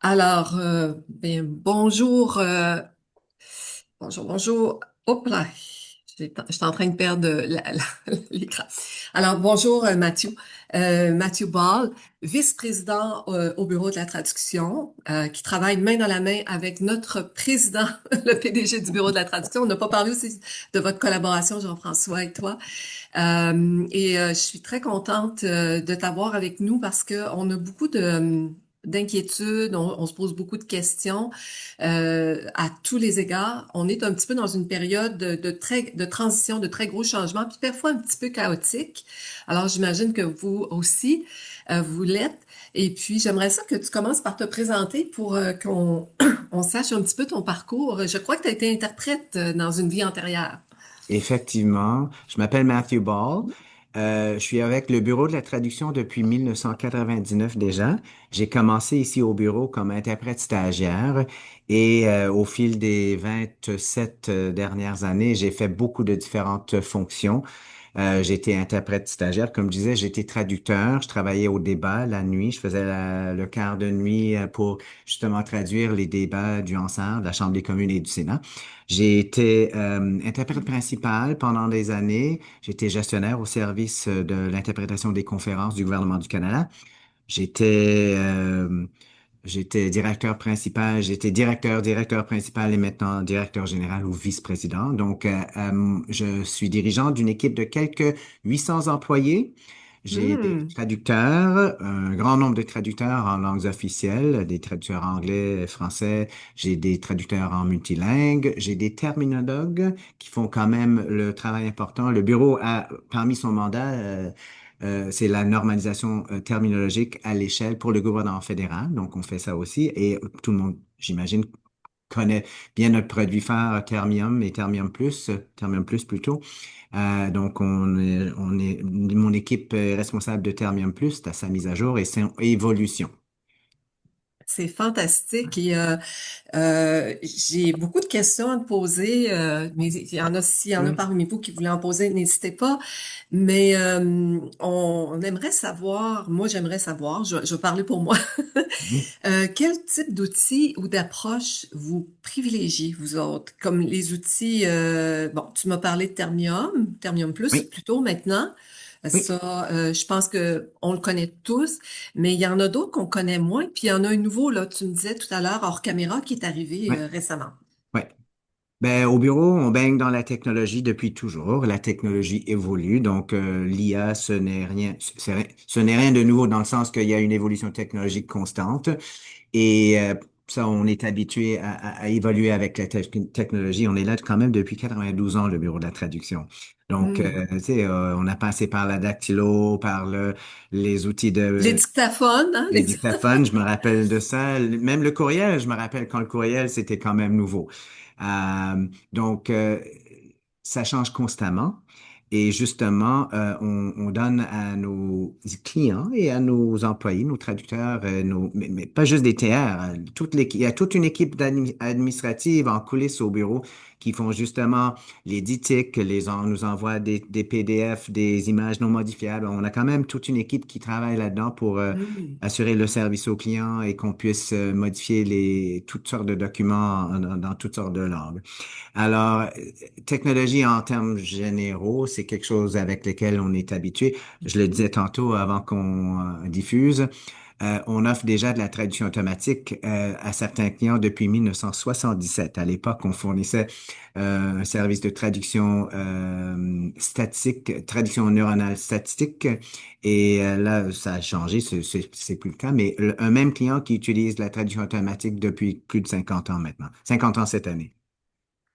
Alors, bonjour, bonjour. Hop là, j'étais en train de perdre l'écran. Alors, bonjour Mathieu. Mathieu Ball, vice-président au Bureau de la traduction, qui travaille main dans la main avec notre président, le PDG du Bureau de la traduction. On n'a pas parlé aussi de votre collaboration, Jean-François et toi. Je suis très contente de t'avoir avec nous parce que on a beaucoup d'inquiétudes, on se pose beaucoup de questions à tous les égards. On est un petit peu dans une période de transition, de très gros changements, puis parfois un petit peu chaotique. Alors j'imagine que vous aussi, vous l'êtes. Et puis j'aimerais ça que tu commences par te présenter pour qu'on on sache un petit peu ton parcours. Je crois que tu as été interprète dans une vie antérieure. Effectivement, je m'appelle Matthew Ball. Je suis avec le Bureau de la traduction depuis 1999 déjà. J'ai commencé ici au bureau comme interprète stagiaire et au fil des 27 dernières années, j'ai fait beaucoup de différentes fonctions. J'ai été interprète stagiaire, comme je disais, j'étais traducteur. Je travaillais au débat la nuit. Je faisais le quart de nuit pour justement traduire les débats du Hansard, de la Chambre des communes et du Sénat. J'ai été interprète principal pendant des années. J'étais gestionnaire au service de l'interprétation des conférences du gouvernement du Canada. J'étais j'étais directeur principal, j'étais directeur principal et maintenant directeur général ou vice-président. Donc, je suis dirigeant d'une équipe de quelques 800 employés. J'ai des Hmm. traducteurs, un grand nombre de traducteurs en langues officielles, des traducteurs anglais, français. J'ai des traducteurs en multilingue. J'ai des terminologues qui font quand même le travail important. Le bureau a, parmi son mandat, c'est la normalisation terminologique à l'échelle pour le gouvernement fédéral. Donc, on fait ça aussi. Et tout le monde, j'imagine, connaît bien notre produit phare Termium et Termium Plus plutôt. Donc, mon équipe est responsable de Termium Plus, à sa mise à jour et son évolution. C'est fantastique et j'ai beaucoup de questions à te poser, mais il y en a s'il y en a Oui. parmi vous qui voulaient en poser, n'hésitez pas. Mais on aimerait savoir, moi j'aimerais savoir, je vais parler pour moi, quel type d'outils ou d'approches vous privilégiez, vous autres, comme les outils, bon, tu m'as parlé de Termium, Termium Plus Oui, plutôt maintenant. oui. Ça, je pense que on le connaît tous, mais il y en a d'autres qu'on connaît moins. Puis il y en a un nouveau, là, tu me disais tout à l'heure, hors caméra, qui est arrivé Oui, récemment. oui. Ben, au bureau, on baigne dans la technologie depuis toujours. La technologie évolue, donc l'IA, ce n'est rien de nouveau dans le sens qu'il y a une évolution technologique constante. Et ça, on est habitué à évoluer avec la technologie. On est là quand même depuis 92 ans, le bureau de la traduction. Donc, Hmm. tu sais, on a passé par la dactylo, les outils Les de dictaphones, hein, les dictaphones, je me rappelle de ça. Même le courriel, je me rappelle quand le courriel, c'était quand même nouveau. Donc, ça change constamment. Et justement, on donne à nos clients et à nos employés, nos traducteurs, mais pas juste des TR, il y a toute une équipe administrative en coulisses au bureau qui font justement les DITIC, nous envoient des PDF, des images non modifiables. On a quand même toute une équipe qui travaille là-dedans pour Hmm. assurer le service aux clients et qu'on puisse modifier toutes sortes de documents dans toutes sortes de langues. Alors, technologie en termes généraux, c'est quelque chose avec lequel on est habitué. Je le disais tantôt avant qu'on diffuse. On offre déjà de la traduction automatique à certains clients depuis 1977. À l'époque, on fournissait un service de traduction statistique, traduction neuronale statistique. Et là, ça a changé, c'est plus le cas. Mais un même client qui utilise la traduction automatique depuis plus de 50 ans maintenant. 50 ans cette année.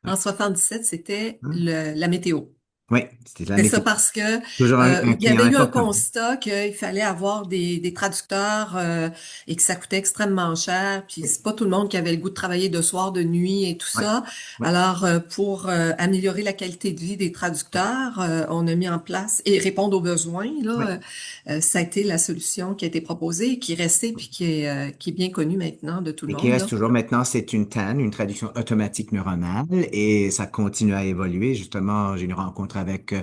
En 77, c'était Hein? la météo. Oui, c'était de la C'est ça météo. parce que Toujours un il y client avait eu un important. constat qu'il fallait avoir des traducteurs et que ça coûtait extrêmement cher. Puis Oui, c'est pas tout le monde qui avait le goût de travailler de soir, de nuit et tout oui, ça. oui, Alors pour améliorer la qualité de vie des traducteurs, on a mis en place et répondre aux besoins. oui. Là, ça a été la solution qui a été proposée et qui est restée puis qui est bien connue maintenant de tout le Et qui monde reste là. toujours maintenant, c'est une TAN, une traduction automatique neuronale, et ça continue à évoluer. Justement, j'ai une rencontre avec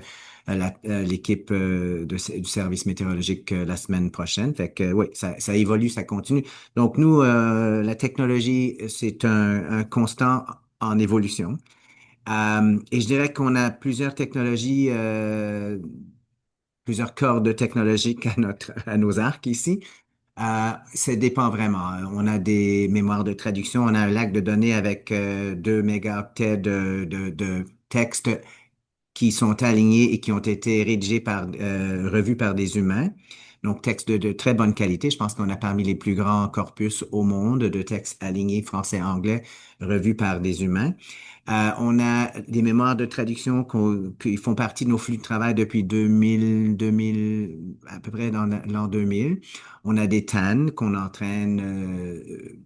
l'équipe du service météorologique la semaine prochaine. Fait que oui, ça évolue, ça continue. Donc nous, la technologie, c'est un constant en évolution. Et je dirais qu'on a plusieurs technologies, plusieurs cordes technologiques à nos arcs ici. Ça dépend vraiment. On a des mémoires de traduction, on a un lac de données avec 2 mégaoctets de texte qui sont alignés et qui ont été rédigés revus par des humains. Donc, textes de très bonne qualité. Je pense qu'on a parmi les plus grands corpus au monde de textes alignés français-anglais revus par des humains. On a des mémoires de traduction qui font partie de nos flux de travail depuis 2000, à peu près dans l'an 2000. On a des TAN qu'on entraîne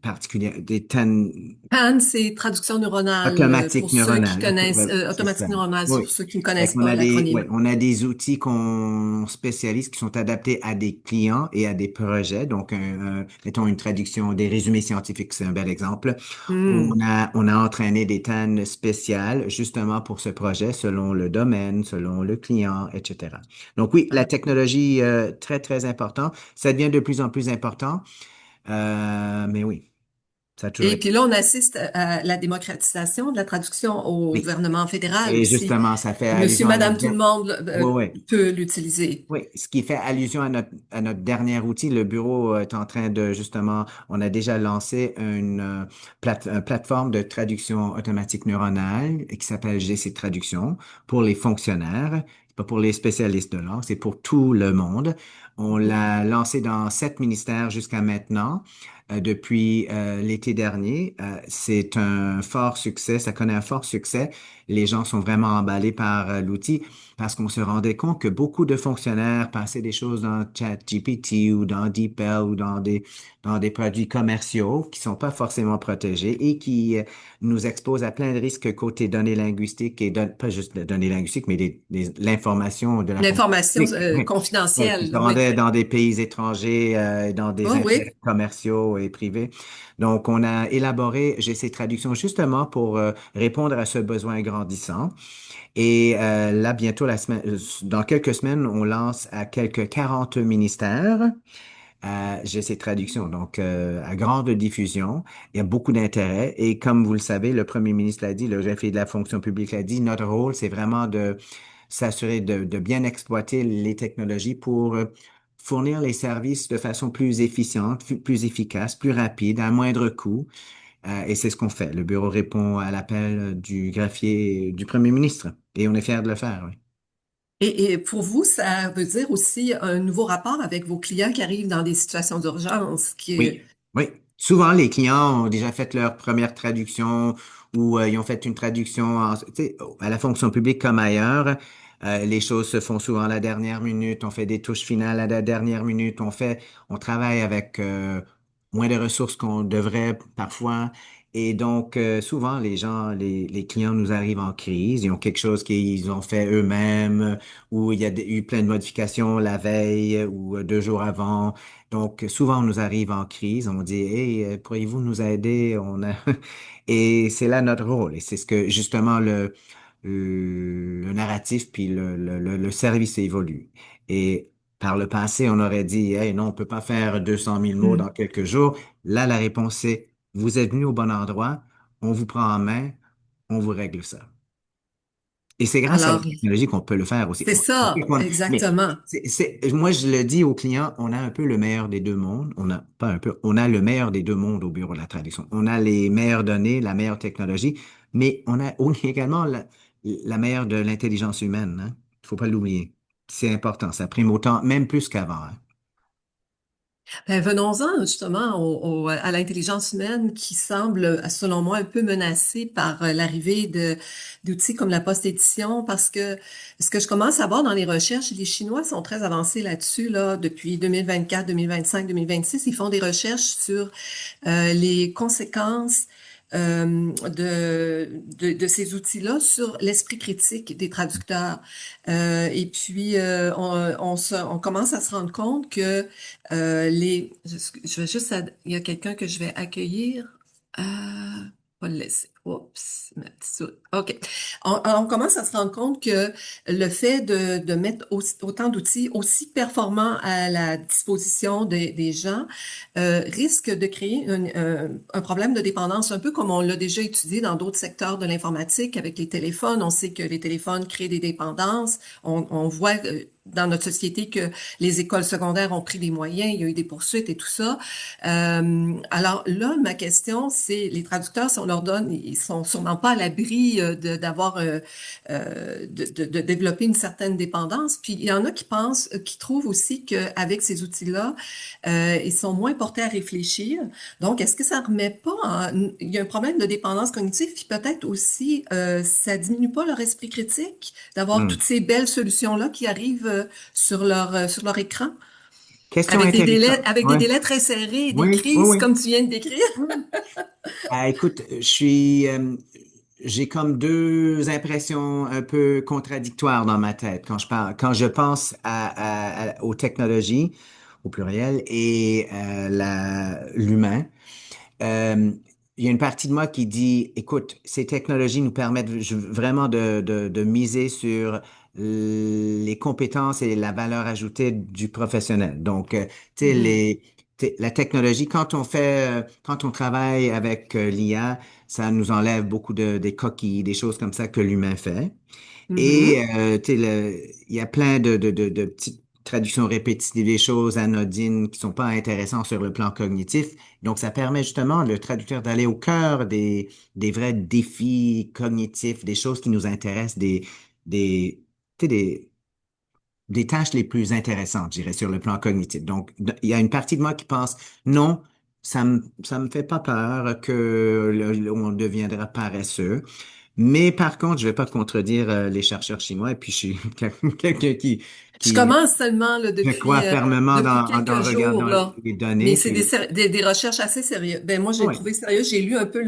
particulièrement, des TAN PAN, c'est traduction neuronale pour automatiques ceux qui neuronales. connaissent, Ouais, c'est ça. automatique neuronale, Oui. pour ceux qui ne Fait connaissent qu'on pas a ouais, l'acronyme. on a des outils qu'on spécialise qui sont adaptés à des clients et à des projets. Donc, mettons une traduction des résumés scientifiques, c'est un bel exemple. Hmm. On a entraîné des TAN spéciales justement pour ce projet, selon le domaine, selon le client, etc. Donc oui, la Ah. technologie, très, très important. Ça devient de plus en plus important. Mais oui, ça a toujours Et été. puis là, on assiste à la démocratisation de la traduction au Oui. gouvernement fédéral Et aussi. justement, ça fait Monsieur, allusion à Madame, notre... tout le monde Oui, oui. peut l'utiliser. Oui, ce qui fait allusion à notre dernier outil, le bureau est en train de justement, on a déjà lancé une plateforme de traduction automatique neuronale qui s'appelle GC Traduction pour les fonctionnaires, c'est pas pour les spécialistes de langue, c'est pour tout le monde. On Mhm. l'a lancé dans 7 ministères jusqu'à maintenant. Depuis l'été dernier, c'est un fort succès, ça connaît un fort succès. Les gens sont vraiment emballés par l'outil parce qu'on se rendait compte que beaucoup de fonctionnaires passaient des choses dans ChatGPT ou dans DeepL ou dans des produits commerciaux qui sont pas forcément protégés et qui nous exposent à plein de risques côté données linguistiques et pas juste les données linguistiques, mais l'information de la fonction L'information publique. Ouais, qui se confidentielle, oui. rendaient dans des pays étrangers, dans des Oh intérêts oui. commerciaux et privés. Donc, on a élaboré GC Traduction justement pour répondre à ce besoin grandissant. Et là, bientôt, dans quelques semaines, on lance à quelques 40 ministères. J'ai ces traductions, donc à grande diffusion. Il y a beaucoup d'intérêt. Et comme vous le savez, le premier ministre l'a dit, le chef de la fonction publique l'a dit, notre rôle, c'est vraiment de s'assurer de bien exploiter les technologies pour fournir les services de façon plus efficiente, plus efficace, plus rapide, à moindre coût. Et c'est ce qu'on fait. Le bureau répond à l'appel du greffier du premier ministre. Et on est fiers de le faire, oui. Et pour vous, ça veut dire aussi un nouveau rapport avec vos clients qui arrivent dans des situations d'urgence, qui, Oui, oui. Souvent, les clients ont déjà fait leur première traduction ou ils ont fait une traduction tu sais, à la fonction publique comme ailleurs. Les choses se font souvent à la dernière minute. On fait des touches finales à la dernière minute. On travaille avec moins de ressources qu'on devrait parfois. Et donc, souvent, les clients nous arrivent en crise. Ils ont quelque chose qu'ils ont fait eux-mêmes ou il y a eu plein de modifications la veille ou 2 jours avant. Donc, souvent, on nous arrive en crise, on dit, Hey, pourriez-vous nous aider? Et c'est là notre rôle. Et c'est ce que, justement, le narratif puis le service évolue. Et par le passé, on aurait dit, Hey, non, on peut pas faire 200 000 mots dans hmm. quelques jours. Là, la réponse est, vous êtes venu au bon endroit, on vous prend en main, on vous règle ça. Et c'est grâce à la Alors, technologie qu'on peut le faire aussi. c'est ça, Mais exactement. moi, je le dis aux clients, on a un peu le meilleur des deux mondes. On a pas un peu, on a le meilleur des deux mondes au bureau de la traduction. On a les meilleures données, la meilleure technologie, mais on a également la meilleure de l'intelligence humaine, hein. Il faut pas l'oublier. C'est important. Ça prime autant, même plus qu'avant, hein. Ben, venons-en justement à l'intelligence humaine qui semble, selon moi, un peu menacée par l'arrivée d'outils comme la post-édition, parce que ce que je commence à voir dans les recherches, les Chinois sont très avancés là-dessus, là, depuis 2024, 2025, 2026. Ils font des recherches sur les conséquences de ces outils-là sur l'esprit critique des traducteurs. Et puis, on commence à se rendre compte que je vais juste, il y a quelqu'un que je vais accueillir. Euh, pas le laisser. Oups, ma petite souris. OK. On commence à se rendre compte que le fait de mettre autant d'outils aussi performants à la disposition des gens risque de créer un problème de dépendance, un peu comme on l'a déjà étudié dans d'autres secteurs de l'informatique avec les téléphones. On sait que les téléphones créent des dépendances. On voit dans notre société que les écoles secondaires ont pris des moyens, il y a eu des poursuites et tout ça. Alors là, ma question, c'est les traducteurs, si on leur donne, ils sont sûrement pas à l'abri d'avoir de développer une certaine dépendance. Puis il y en a qui pensent, qui trouvent aussi qu'avec ces outils-là, ils sont moins portés à réfléchir. Donc, est-ce que ça remet pas il y a un problème de dépendance cognitive, puis peut-être aussi ça diminue pas leur esprit critique d'avoir toutes Hmm. ces belles solutions-là qui arrivent sur leur écran? Question intéressante. Avec des Ouais. délais très serrés, des Oui, oui, crises oui. comme tu viens de décrire. Ah, écoute, j'ai comme deux impressions un peu contradictoires dans ma tête quand je parle, quand je pense aux technologies, au pluriel, et l'humain. Euh, il y a une partie de moi qui dit, écoute, ces technologies nous permettent vraiment de miser sur les compétences et la valeur ajoutée du professionnel. Donc, tu sais, Mhm, la technologie, quand on travaille avec l'IA, ça nous enlève beaucoup des coquilles, des choses comme ça que l'humain fait. Et mhm. tu sais, il y a plein de petites traductions répétitives, des choses anodines qui sont pas intéressantes sur le plan cognitif. Donc, ça permet justement le traducteur d'aller au cœur des vrais défis cognitifs, des choses qui nous intéressent, des, tu sais, des tâches les plus intéressantes, je dirais, sur le plan cognitif. Donc, il y a une partie de moi qui pense, non, ça me fait pas peur que on deviendra paresseux. Mais par contre, je vais pas contredire les chercheurs chinois et puis je suis quelqu'un Je qui commence seulement là, je crois fermement depuis quelques en jours regardant là, les mais données. c'est Puis, des recherches assez sérieuses. Ben moi j'ai oui, trouvé sérieux, j'ai lu un peu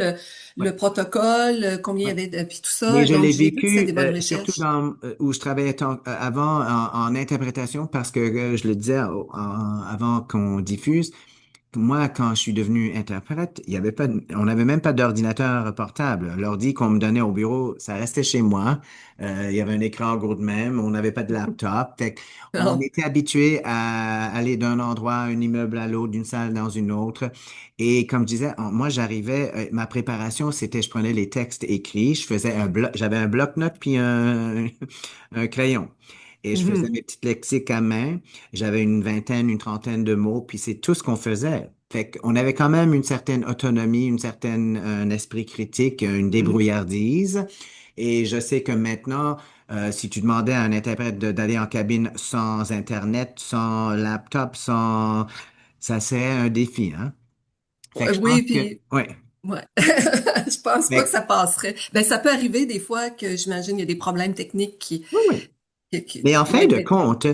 oui, le protocole, combien il y oui. avait puis tout Mais ça, je donc l'ai j'ai vu que c'est des vécu bonnes surtout recherches. dans où je travaillais avant en interprétation parce que je le disais avant qu'on diffuse. Moi, quand je suis devenu interprète, il y avait pas, on n'avait même pas d'ordinateur portable. L'ordi qu'on me donnait au bureau, ça restait chez moi. Il y avait un écran gros de même. On n'avait pas de laptop. Fait on Non. était habitué à aller d'un endroit, un immeuble à l'autre, d'une salle dans une autre. Et comme je disais, moi, j'arrivais, ma préparation, c'était, je prenais les textes écrits, je faisais j'avais un bloc-notes puis un crayon. Et je faisais Mhm. mes petites lexiques à main. J'avais une vingtaine, une trentaine de mots, puis c'est tout ce qu'on faisait. Fait qu'on avait quand même une certaine autonomie, un esprit critique, une Mhm. débrouillardise. Et je sais que maintenant, si tu demandais à un interprète d'aller en cabine sans Internet, sans laptop, ça serait un défi, hein? Fait que je pense Oui, que, puis ouais. ouais. Je pense pas que Fait ça passerait. Ben ça peut arriver des fois que j'imagine il y a des problèmes techniques oui, oui. qui Mais en fin ouais, de mais compte,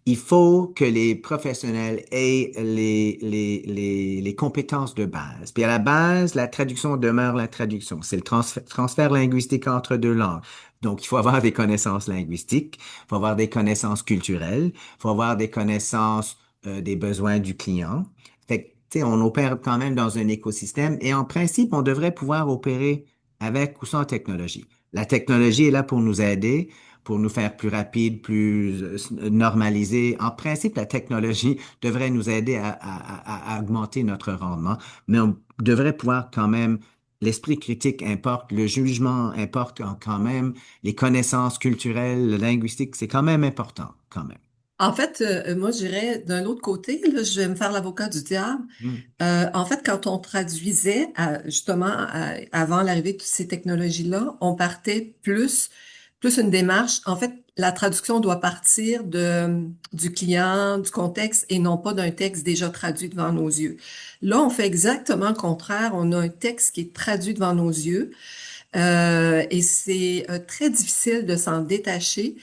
il faut que les professionnels aient les compétences de base. Puis à la base, la traduction demeure la traduction. C'est le transfert linguistique entre deux langues. Donc, il faut avoir des connaissances linguistiques, il faut avoir des connaissances culturelles, il faut avoir des connaissances des besoins du client. Fait que, tu sais, on opère quand même dans un écosystème et en principe, on devrait pouvoir opérer avec ou sans technologie. La technologie est là pour nous aider pour nous faire plus rapide, plus normalisé. En principe, la technologie devrait nous aider à augmenter notre rendement, mais on devrait pouvoir quand même, l'esprit critique importe, le jugement importe quand même, les connaissances culturelles, linguistiques, c'est quand même important, quand même. en fait, moi, je dirais d'un autre côté, là, je vais me faire l'avocat du diable. Mm. En fait, quand on traduisait, justement, avant l'arrivée de toutes ces technologies-là, on partait plus une démarche. En fait, la traduction doit partir du client, du contexte et non pas d'un texte déjà traduit devant nos yeux. Là, on fait exactement le contraire. On a un texte qui est traduit devant nos yeux. Et c'est très difficile de s'en détacher.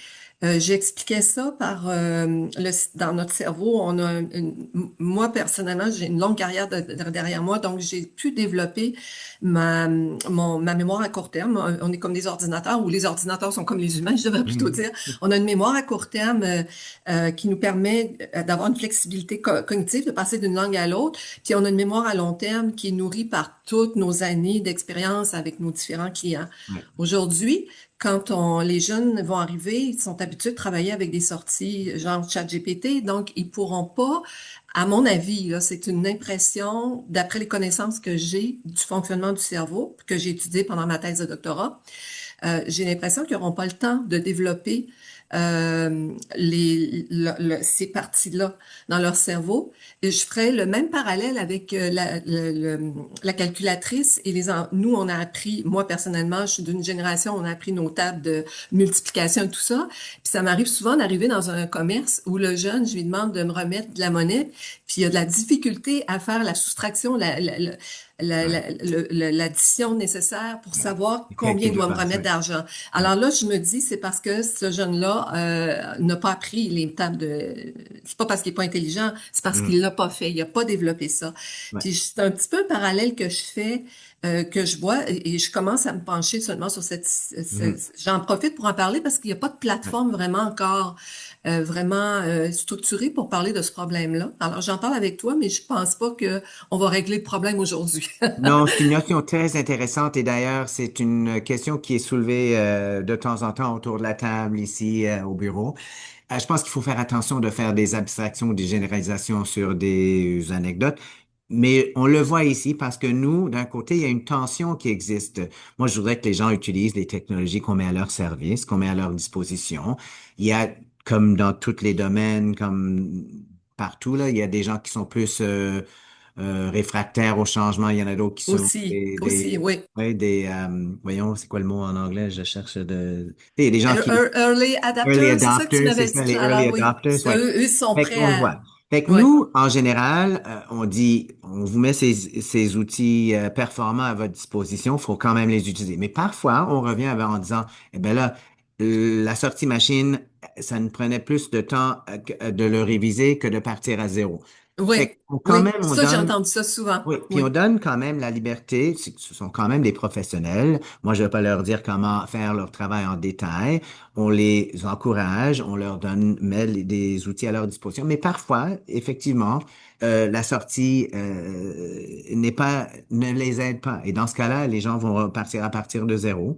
J'expliquais ça par dans notre cerveau, on a moi personnellement, j'ai une longue carrière derrière moi, donc j'ai pu développer ma mémoire à court terme. On est comme des ordinateurs, ou les ordinateurs sont comme les humains, je devrais plutôt Mm. dire. On a une mémoire à court terme qui nous permet d'avoir une flexibilité cognitive, de passer d'une langue à l'autre. Puis on a une mémoire à long terme qui est nourrie par toutes nos années d'expérience avec nos différents clients. Ouais. Aujourd'hui, les jeunes vont arriver, ils sont habitués de travailler avec des sorties genre ChatGPT, donc ils pourront pas, à mon avis, là, c'est une impression, d'après les connaissances que j'ai du fonctionnement du cerveau, que j'ai étudié pendant ma thèse de doctorat, j'ai l'impression qu'ils n'auront pas le temps de développer ces parties-là dans leur cerveau. Et je ferais le même parallèle avec la calculatrice et nous, on a appris, moi personnellement, je suis d'une génération, on a appris nos tables de multiplication et tout ça. Puis ça m'arrive souvent d'arriver dans un commerce où le jeune, je lui demande de me remettre de la monnaie, puis il y a de la difficulté à faire la soustraction, Ouais. l'addition nécessaire pour Ouais. savoir Les combien calculs il de doit me base, remettre ouais. d'argent. Ouais. Alors là, je me dis, c'est parce que ce jeune-là n'a pas appris les tables de... C'est pas parce qu'il est pas intelligent, c'est parce Mhm. qu'il l'a pas fait, il a pas développé ça. Ouais. Puis c'est un petit peu un parallèle que je fais, que je vois, et je commence à me pencher seulement sur Mhm. j'en profite pour en parler parce qu'il n'y a pas de Ouais. plateforme vraiment encore vraiment structurée pour parler de ce problème-là. Alors j'en parle avec toi, mais je pense pas que on va régler le problème aujourd'hui. Non, c'est une notion très intéressante et d'ailleurs, c'est une question qui est soulevée de temps en temps autour de la table ici au bureau. Je pense qu'il faut faire attention de faire des abstractions ou des généralisations sur des anecdotes, mais on le voit ici parce que nous, d'un côté, il y a une tension qui existe. Moi, je voudrais que les gens utilisent les technologies qu'on met à leur service, qu'on met à leur disposition. Il y a, comme dans tous les domaines, comme partout, là, il y a des gens qui sont plus réfractaires au changement. Il y en a d'autres qui sont Aussi, oui. ouais, voyons, c'est quoi le mot en anglais? Je cherche des gens qui Early early adapters, c'est ça que tu adopters, c'est m'avais ça, dit les tout à early l'heure, oui. adopters, ouais. Eux, ils sont Fait prêts qu'on le à... voit. Fait que Oui, nous, en général, on dit, on vous met ces outils performants à votre disposition, il faut quand même les utiliser. Mais parfois, on revient en disant, eh ben là, la sortie machine, ça nous prenait plus de temps de le réviser que de partir à zéro. oui, Fait qu'on, quand oui. même, on Ça, j'ai donne entendu ça souvent. oui, puis on Oui, donne quand même la liberté, ce sont quand même des professionnels. Moi, je ne vais pas leur dire comment faire leur travail en détail. On les encourage, on leur donne, des outils à leur disposition. Mais parfois, effectivement, la sortie ne les aide pas. Et dans ce cas-là, les gens vont repartir à partir de zéro.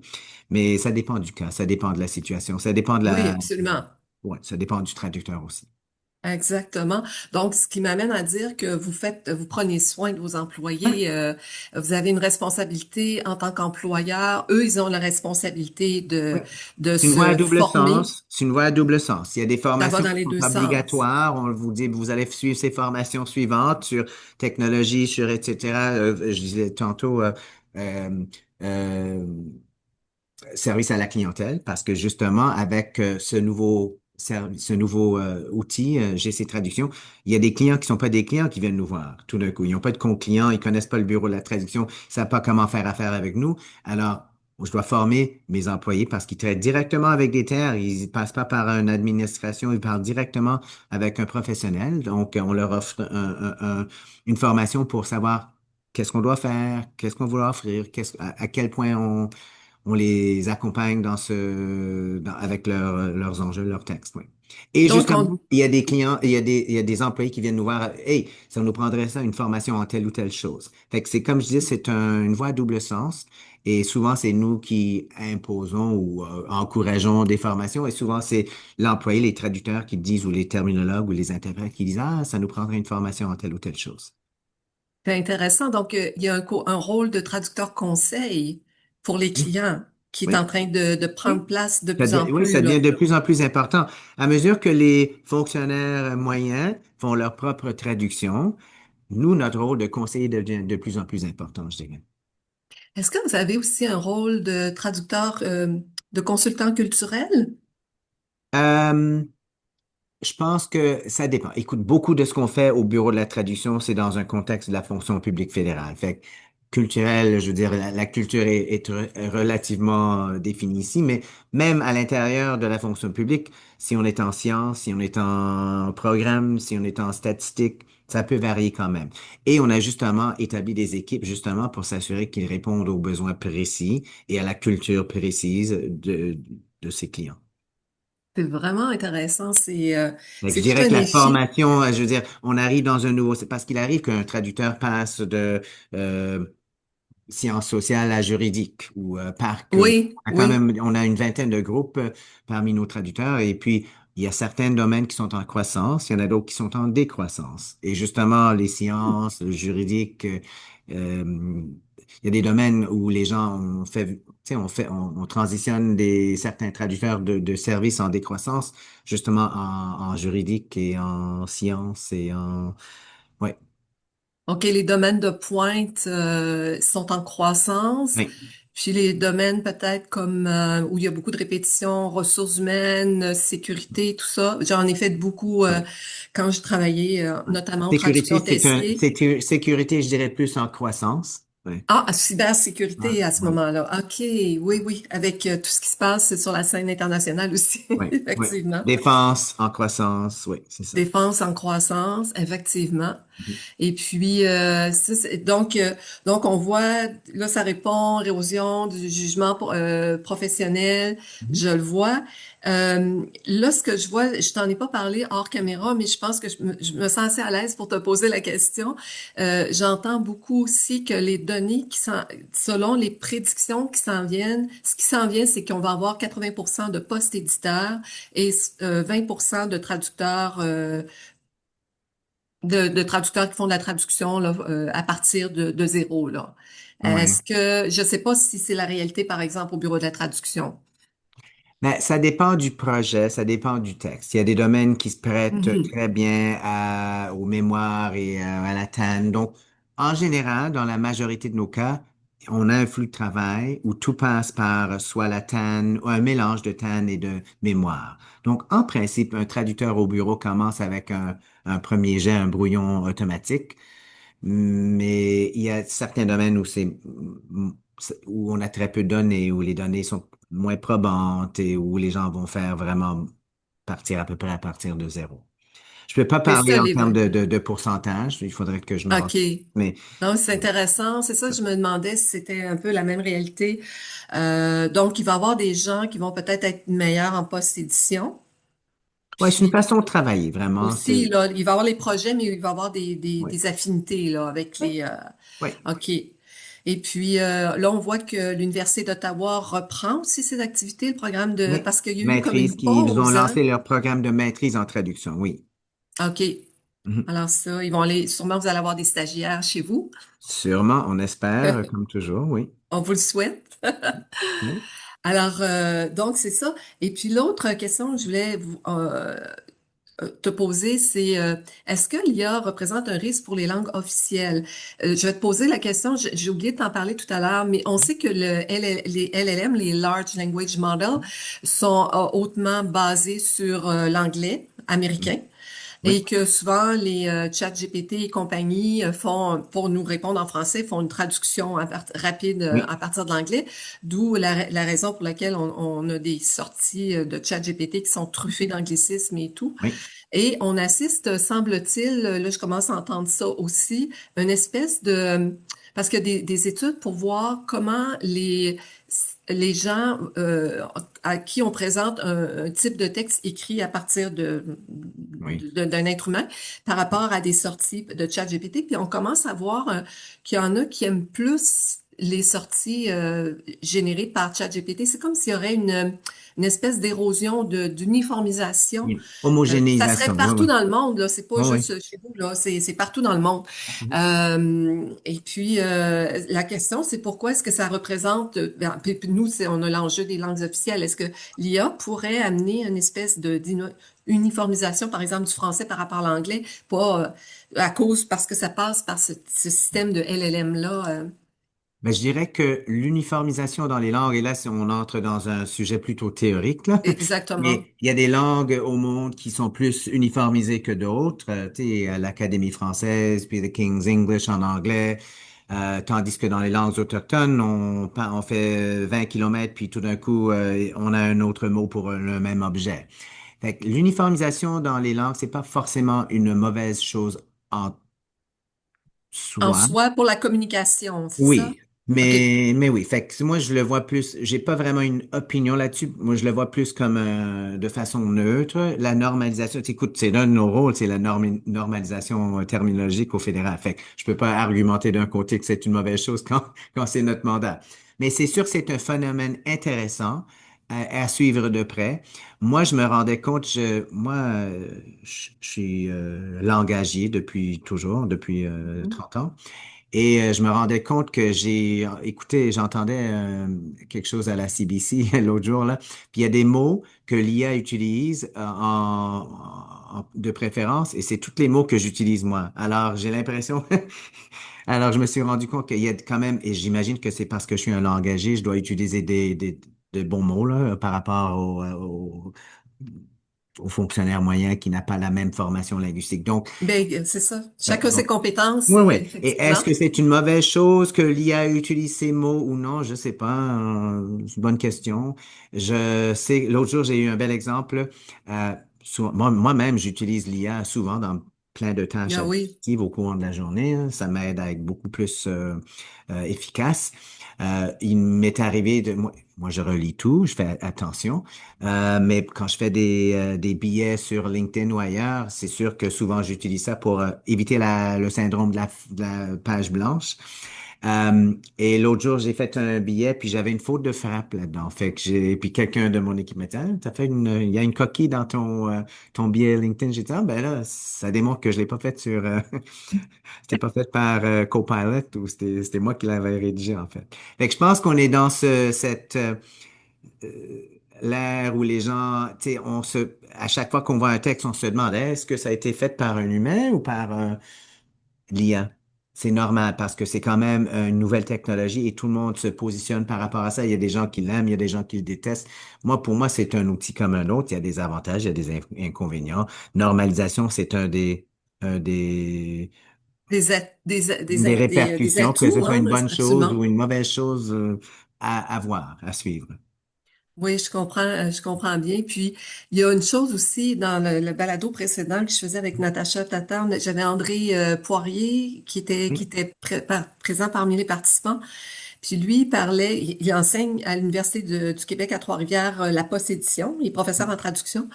Mais ça dépend du cas, ça dépend de la situation, ça dépend de oui, la, absolument. ouais, ça dépend du traducteur aussi. Exactement. Donc, ce qui m'amène à dire que vous prenez soin de vos employés. Vous avez une responsabilité en tant qu'employeur. Eux, ils ont la responsabilité Oui. de C'est une voie à se double former. sens. C'est une voie à double sens. Il y a des Ça va formations dans qui les sont deux sens. obligatoires. On vous dit, vous allez suivre ces formations suivantes sur technologie, sur etc. Je disais tantôt, euh, euh, service à la clientèle parce que justement, avec ce nouveau outil, GC Traduction, il y a des clients qui sont pas des clients qui viennent nous voir tout d'un coup. Ils n'ont pas de compte client, ils connaissent pas le bureau de la traduction, ils savent pas comment faire affaire avec nous. Alors, je dois former mes employés parce qu'ils traitent directement avec des tiers, ils passent pas par une administration, ils parlent directement avec un professionnel. Donc, on leur offre une formation pour savoir qu'est-ce qu'on doit faire, qu'est-ce qu'on doit offrir, à quel point on les accompagne avec leurs enjeux, leurs textes, oui. Et Donc, justement, il y a des clients, il y a des employés qui viennent nous voir, hey, ça nous prendrait ça, une formation en telle ou telle chose. Fait que c'est comme je disais, une voie à double sens. Et souvent, c'est nous qui imposons ou encourageons des formations. Et souvent, c'est l'employé, les traducteurs qui disent, ou les terminologues ou les interprètes qui disent, ah, ça nous prendrait une formation en telle ou telle chose. c'est intéressant. Donc, il y a un rôle de traducteur conseil pour les Oui. clients qui est en Oui. train de prendre Oui. place de plus en Oui, plus, ça là. devient de plus en plus important. À mesure que les fonctionnaires moyens font leur propre traduction, nous, notre rôle de conseiller devient de plus en plus important, je dirais. Est-ce que vous avez aussi un rôle de traducteur, de consultant culturel? Euh, Je pense que ça dépend. Écoute, beaucoup de ce qu'on fait au Bureau de la traduction, c'est dans un contexte de la fonction publique fédérale. Fait que culturel, je veux dire, la culture relativement définie ici, mais même à l'intérieur de la fonction publique, si on est en sciences, si on est en programme, si on est en statistique, ça peut varier quand même. Et on a justement établi des équipes justement pour s'assurer qu'ils répondent aux besoins précis et à la culture précise de ses clients. C'est vraiment intéressant. Donc, je C'est tout dirais un que la défi. formation, je veux dire, on arrive dans un nouveau, c'est parce qu'il arrive qu'un traducteur passe de sciences sociales à juridique ou parc. Oui, On a quand oui. même, on a une vingtaine de groupes parmi nos traducteurs et puis il y a certains domaines qui sont en croissance, il y en a d'autres qui sont en décroissance. Et justement, les sciences, le juridique, il y a des domaines où les gens ont fait, tu sais, on transitionne certains traducteurs de services en décroissance, justement en juridique et en sciences et ouais, OK, les domaines de pointe sont en croissance. oui, Puis les domaines peut-être comme où il y a beaucoup de répétitions, ressources humaines, sécurité, tout ça. J'en ai fait beaucoup oui. quand je travaillais notamment en Sécurité, traduction tessier. sécurité, je dirais plus en croissance. Oui, Ah, ah, cybersécurité à ce oui, moment-là. OK, oui, oui, avec tout ce qui se passe sur la scène internationale aussi, oui, oui. effectivement. Défense en croissance, oui, c'est ça. Défense en croissance, effectivement. Mhm. Et puis, donc on voit, là, ça répond, érosion du jugement professionnel, Mhm. je le vois. Là, ce que je vois, je t'en ai pas parlé hors caméra, mais je pense que je me sens assez à l'aise pour te poser la question. J'entends beaucoup aussi que les données selon les prédictions qui s'en viennent, ce qui s'en vient, c'est qu'on va avoir 80% de postes éditeurs et 20% de traducteurs de traducteurs qui font de la traduction là, à partir de zéro, là. Ouais. Est-ce que, je sais pas si c'est la réalité, par exemple, au bureau de la traduction. Ben, ça dépend du projet, ça dépend du texte. Il y a des domaines qui se prêtent Mhm. très bien aux mémoires et à la TAN. Donc, en général, dans la majorité de nos cas, on a un flux de travail où tout passe par soit la TAN ou un mélange de TAN et de mémoire. Donc, en principe, un traducteur au bureau commence avec un premier jet, un brouillon automatique. Mais il y a certains domaines où on a très peu de données, où les données sont moins probantes et où les gens vont faire vraiment partir à peu près à partir de zéro. Je peux pas C'est ça, parler en les termes vins. de pourcentage, il faudrait que je me rende. OK. Mais Non, c'est intéressant. C'est ça, je me demandais si c'était un peu la même réalité. Donc, il va y avoir des gens qui vont peut-être être meilleurs en post-édition. ouais, c'est une Puis façon de travailler, vraiment. aussi, là, il va y avoir les projets, mais il va y avoir Ouais, des affinités là, avec ouais, les, ouais, OK. Et puis là, on voit que l'Université d'Ottawa reprend aussi ses activités, le programme de ouais. parce qu'il y a eu comme Maîtrise, une ils ont pause, hein? lancé leur programme de maîtrise en traduction, oui. OK. Mhm. Alors ça, ils vont aller, sûrement vous allez avoir des stagiaires chez vous. Sûrement, on espère, comme toujours, oui. On vous le souhaite. Oui, Alors, donc c'est ça. Et puis l'autre question que je voulais te poser, c'est est-ce que l'IA représente un risque pour les langues officielles? Je vais te poser la question, j'ai oublié de t'en parler tout à l'heure, mais on sait que les LLM, les Large Language Models, sont hautement basés sur l'anglais américain. oui, Et que souvent, les ChatGPT et compagnie font, pour nous répondre en français, font une traduction rapide oui, à partir de l'anglais, d'où la raison pour laquelle on a des sorties de ChatGPT qui sont truffées d'anglicisme et tout. oui. Et on assiste, semble-t-il, là je commence à entendre ça aussi, une espèce de... Parce qu'il y a des études pour voir comment les gens à qui on présente un type de texte écrit à partir Oui. d'un être humain par rapport à des sorties de ChatGPT, puis on commence à voir qu'il y en a qui aiment plus les sorties générées par ChatGPT. C'est comme s'il y aurait une espèce d'érosion d'uniformisation. Une Ça serait homogénéisation, oui, partout oui. dans le monde, là. C'est pas Oui, oui. juste chez vous, là. C'est partout dans le monde. Mhm. Et puis, la question, c'est pourquoi est-ce que ça représente, puis nous, on a l'enjeu des langues officielles. Est-ce que l'IA pourrait amener une espèce de uniformisation, par exemple, du français par rapport à l'anglais, pas parce que ça passe par ce système de LLM-là. Ben, je dirais que l'uniformisation dans les langues, et là, si on entre dans un sujet plutôt théorique, là, Exactement. mais il y a des langues au monde qui sont plus uniformisées que d'autres. Tu sais, l'Académie française, puis the King's English en anglais, tandis que dans les langues autochtones, on fait 20 kilomètres, puis tout d'un coup, on a un autre mot pour le même objet. Fait que l'uniformisation dans les langues, c'est pas forcément une mauvaise chose en En soi. soi, pour la communication, c'est ça? Oui, OK. Mais oui, fait que moi je le vois plus, j'ai pas vraiment une opinion là-dessus. Moi je le vois plus comme de façon neutre. La normalisation, écoute, c'est l'un de nos rôles, c'est la normalisation terminologique au fédéral. Fait que je peux pas argumenter d'un côté que c'est une mauvaise chose quand c'est notre mandat. Mais c'est sûr que c'est un phénomène intéressant à suivre de près. Moi, je me rendais compte, je suis langagier depuis toujours, depuis 30 ans. Et je me rendais compte que écouté, j'entendais quelque chose à la CBC l'autre jour là, puis il y a des mots que l'IA utilise de préférence, et c'est tous les mots que j'utilise moi. Alors j'ai l'impression, alors je me suis rendu compte qu'il y a quand même, et j'imagine que c'est parce que je suis un langagier, je dois utiliser des bons mots là par rapport au fonctionnaire moyen qui n'a pas la même formation linguistique. Ben, c'est ça. Ouais, Chacun ses compétences, oui, oui. Et est-ce effectivement. que c'est une mauvaise chose que l'IA utilise ces mots ou non? Je sais pas. C'est une bonne question. Je sais, l'autre jour, j'ai eu un bel exemple. Moi-même, j'utilise l'IA souvent dans plein de tâches Ah oui. administratives au cours de la journée, hein. Ça m'aide à être beaucoup plus efficace. Il m'est arrivé moi, je relis tout, je fais attention. Mais quand je fais des billets sur LinkedIn ou ailleurs, c'est sûr que souvent j'utilise ça pour éviter le syndrome de la page blanche. Et l'autre jour, j'ai fait un billet, puis j'avais une faute de frappe là-dedans. Fait que puis quelqu'un de mon équipe m'a dit, ah, il y a une coquille dans ton billet LinkedIn. J'ai dit, ah, ben là, ça démontre que je l'ai pas fait c'était pas fait par Copilot ou c'était moi qui l'avais rédigé, en fait. Fait que je pense qu'on est dans euh, l'ère où les gens, tu sais, à chaque fois qu'on voit un texte, on se demande, est-ce que ça a été fait par un humain ou par l'IA? C'est normal parce que c'est quand même une nouvelle technologie et tout le monde se positionne par rapport à ça. Il y a des gens qui l'aiment, il y a des gens qui le détestent. Pour moi, c'est un outil comme un autre. Il y a des avantages, il y a des inconvénients. Normalisation, c'est un des Des répercussions, que ce atouts, soit hein, une bonne chose absolument. ou une mauvaise chose à voir, à suivre. Oui, je comprends bien. Puis, il y a une chose aussi dans le balado précédent que je faisais avec Natacha Tata. J'avais André Poirier qui Oui, était présent parmi les participants. Puis lui, il parlait, il enseigne à l'Université du Québec à Trois-Rivières la post-édition. Il est professeur en traduction.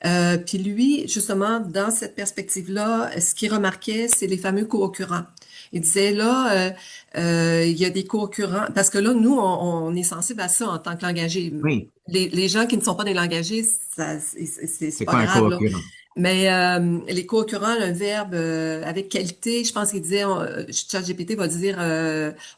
Puis lui, justement, dans cette perspective-là, ce qu'il remarquait, c'est les fameux co-occurrents. Il disait là, il y a des co-occurrents, parce que là, nous, on est sensible à ça en tant que langagé. oui. Les gens qui ne sont pas des langagers, ça, c'est C'est pas quoi un grave, là. co-occurrent? Mais les co-occurrents, un verbe avec qualité, je pense qu'il disait, ChatGPT va dire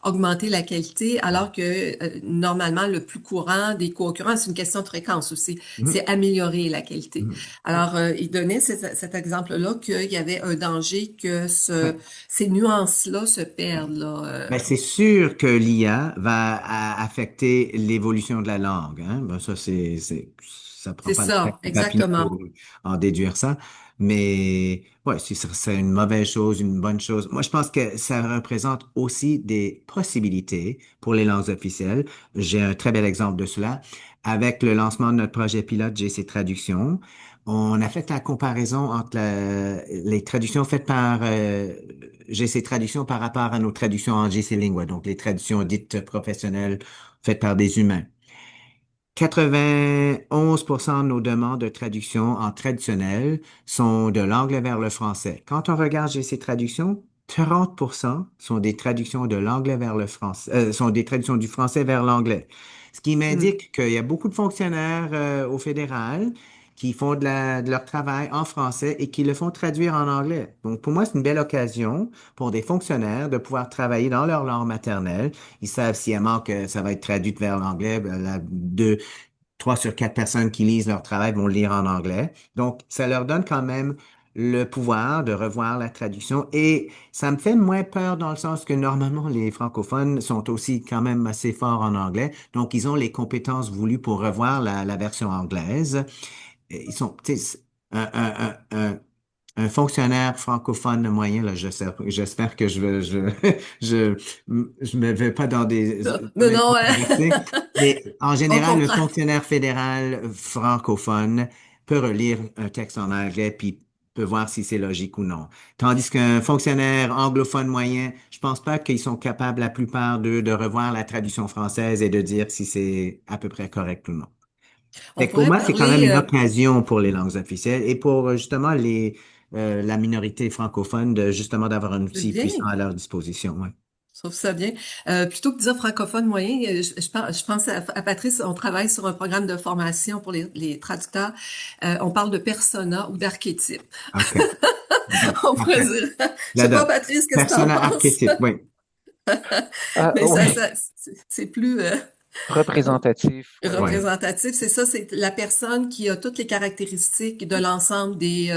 augmenter la qualité, alors que normalement, le plus courant des co-occurrents, c'est une question de fréquence aussi, Mhm, c'est améliorer la qualité. mhm. Ouais, Alors, il donnait cet exemple-là qu'il y avait un danger que ouais. ces nuances-là se perdent, là. Ben, c'est sûr que l'IA va affecter l'évolution de la langue, hein. Ben, ça prend C'est pas le ça, crack papier exactement. pour en déduire ça. Mais ouais, si c'est une mauvaise chose, une bonne chose. Moi, je pense que ça représente aussi des possibilités pour les langues officielles. J'ai un très bel exemple de cela. Avec le lancement de notre projet pilote GC Traduction, on a fait la comparaison entre les traductions faites par GC Traduction par rapport à nos traductions en GC Lingua, donc les traductions dites professionnelles faites par des humains. 91% de nos demandes de traduction en traditionnel sont de l'anglais vers le français. Quand on regarde GC Traduction, 30% sont des traductions de l'anglais vers le français, sont des traductions du français vers l'anglais. Ce qui Hmm. m'indique qu'il y a beaucoup de fonctionnaires au fédéral qui font de leur travail en français et qui le font traduire en anglais. Donc, pour moi, c'est une belle occasion pour des fonctionnaires de pouvoir travailler dans leur langue maternelle. Ils savent sciemment que ça va être traduit vers l'anglais. Ben, 3 sur 4 personnes qui lisent leur travail vont le lire en anglais. Donc, ça leur donne quand même le pouvoir de revoir la traduction et ça me fait moins peur dans le sens que normalement les francophones sont aussi quand même assez forts en anglais. Donc, ils ont les compétences voulues pour revoir la version anglaise. Et ils sont, tu sais, un fonctionnaire francophone moyen, là, j'espère que je, je me vais pas dans des Non, domaines non, controversés, mais en on général, le comprend. fonctionnaire fédéral francophone peut relire un texte en anglais puis peut voir si c'est logique ou non. Tandis qu'un fonctionnaire anglophone moyen, je pense pas qu'ils sont capables, la plupart d'eux, de revoir la traduction française et de dire si c'est à peu près correct ou non. On Fait que pour pourrait moi, c'est quand même parler une occasion pour les langues officielles et pour justement la minorité francophone de justement d'avoir un c'est outil puissant bien. à leur disposition. Ouais. Je trouve ça bien. Plutôt que de dire francophone moyen, je pense à Patrice, on travaille sur un programme de formation pour les traducteurs. On parle de persona ou d'archétype. OK. Bon, On pourrait parfait. dire, je sais pas, J'adore. Patrice, qu'est-ce que tu en Persona penses? archétype, oui. Mais Oui, c'est plus représentatif, oui. Ouais. représentatif. C'est ça, c'est la personne qui a toutes les caractéristiques de l'ensemble Oui.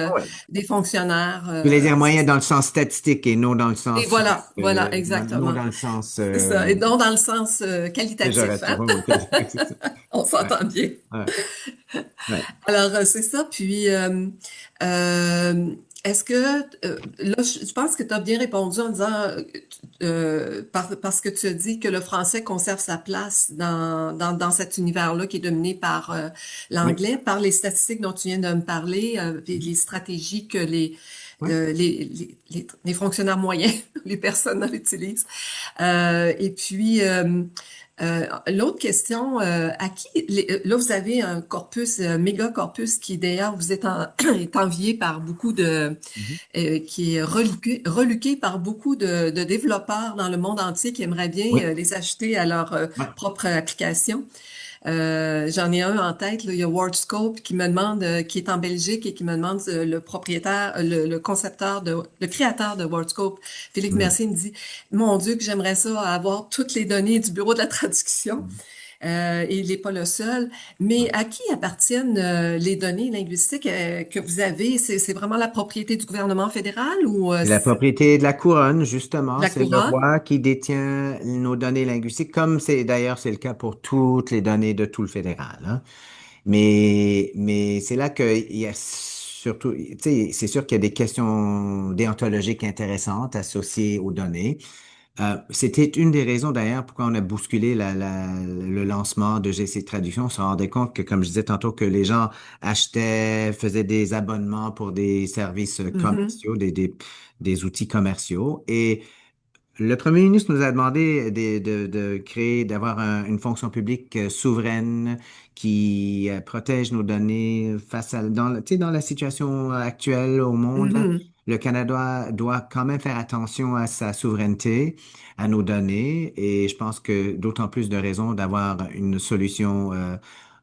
des fonctionnaires. Je voulais dire moyen dans le sens statistique et non dans le Et sens, voilà, voilà, non exactement. dans le sens C'est ça. Et non dans le sens qualitatif, péjoratif. hein? Ouais, ouais, c'est ça. On Ouais, s'entend bien. ouais, ouais. Alors, c'est ça. Puis, est-ce que, là, je pense que tu as bien répondu en disant, parce que tu as dit que le français conserve sa place dans cet univers-là qui est dominé par Oui. l'anglais, par les statistiques dont tu viens de me parler, et Mhm. les stratégies que Oui. les fonctionnaires moyens, les personnes utilisent. Et puis, l'autre question, à qui, là, vous avez un corpus, un méga corpus qui, d'ailleurs, vous êtes est envié par beaucoup Mhm. qui est reluqué par beaucoup de développeurs dans le monde entier qui aimeraient bien Oui. les acheter à leur Ouais. propre application. J'en ai un en tête, là, il y a WordScope qui me demande, qui est en Belgique et qui me demande le propriétaire, le concepteur le créateur de WordScope, Philippe Mhm. Mercier me dit, mon Dieu, que j'aimerais ça avoir toutes les données du bureau de la traduction. Mhm. Et il n'est pas le seul. Mais Ouais. à qui appartiennent les données linguistiques que vous avez? C'est vraiment la propriété du gouvernement fédéral ou C'est la c'est propriété de la couronne, de justement. la C'est le couronne? roi qui détient nos données linguistiques, comme c'est d'ailleurs c'est le cas pour toutes les données de tout le fédéral, hein. Mais c'est là qu'il y a surtout, tu sais, c'est sûr qu'il y a des questions déontologiques intéressantes associées aux données. C'était une des raisons d'ailleurs pourquoi on a bousculé le lancement de GC Traduction. On se rendait compte que, comme je disais tantôt, que les gens achetaient, faisaient des abonnements pour des services Mhm. commerciaux, des outils commerciaux. Et le premier ministre nous a demandé de créer, d'avoir une fonction publique souveraine qui protège nos données face à, tu sais, dans la situation actuelle au monde, là. Mhm. Le Canada doit quand même faire attention à sa souveraineté, à nos données, et je pense que d'autant plus de raisons d'avoir une solution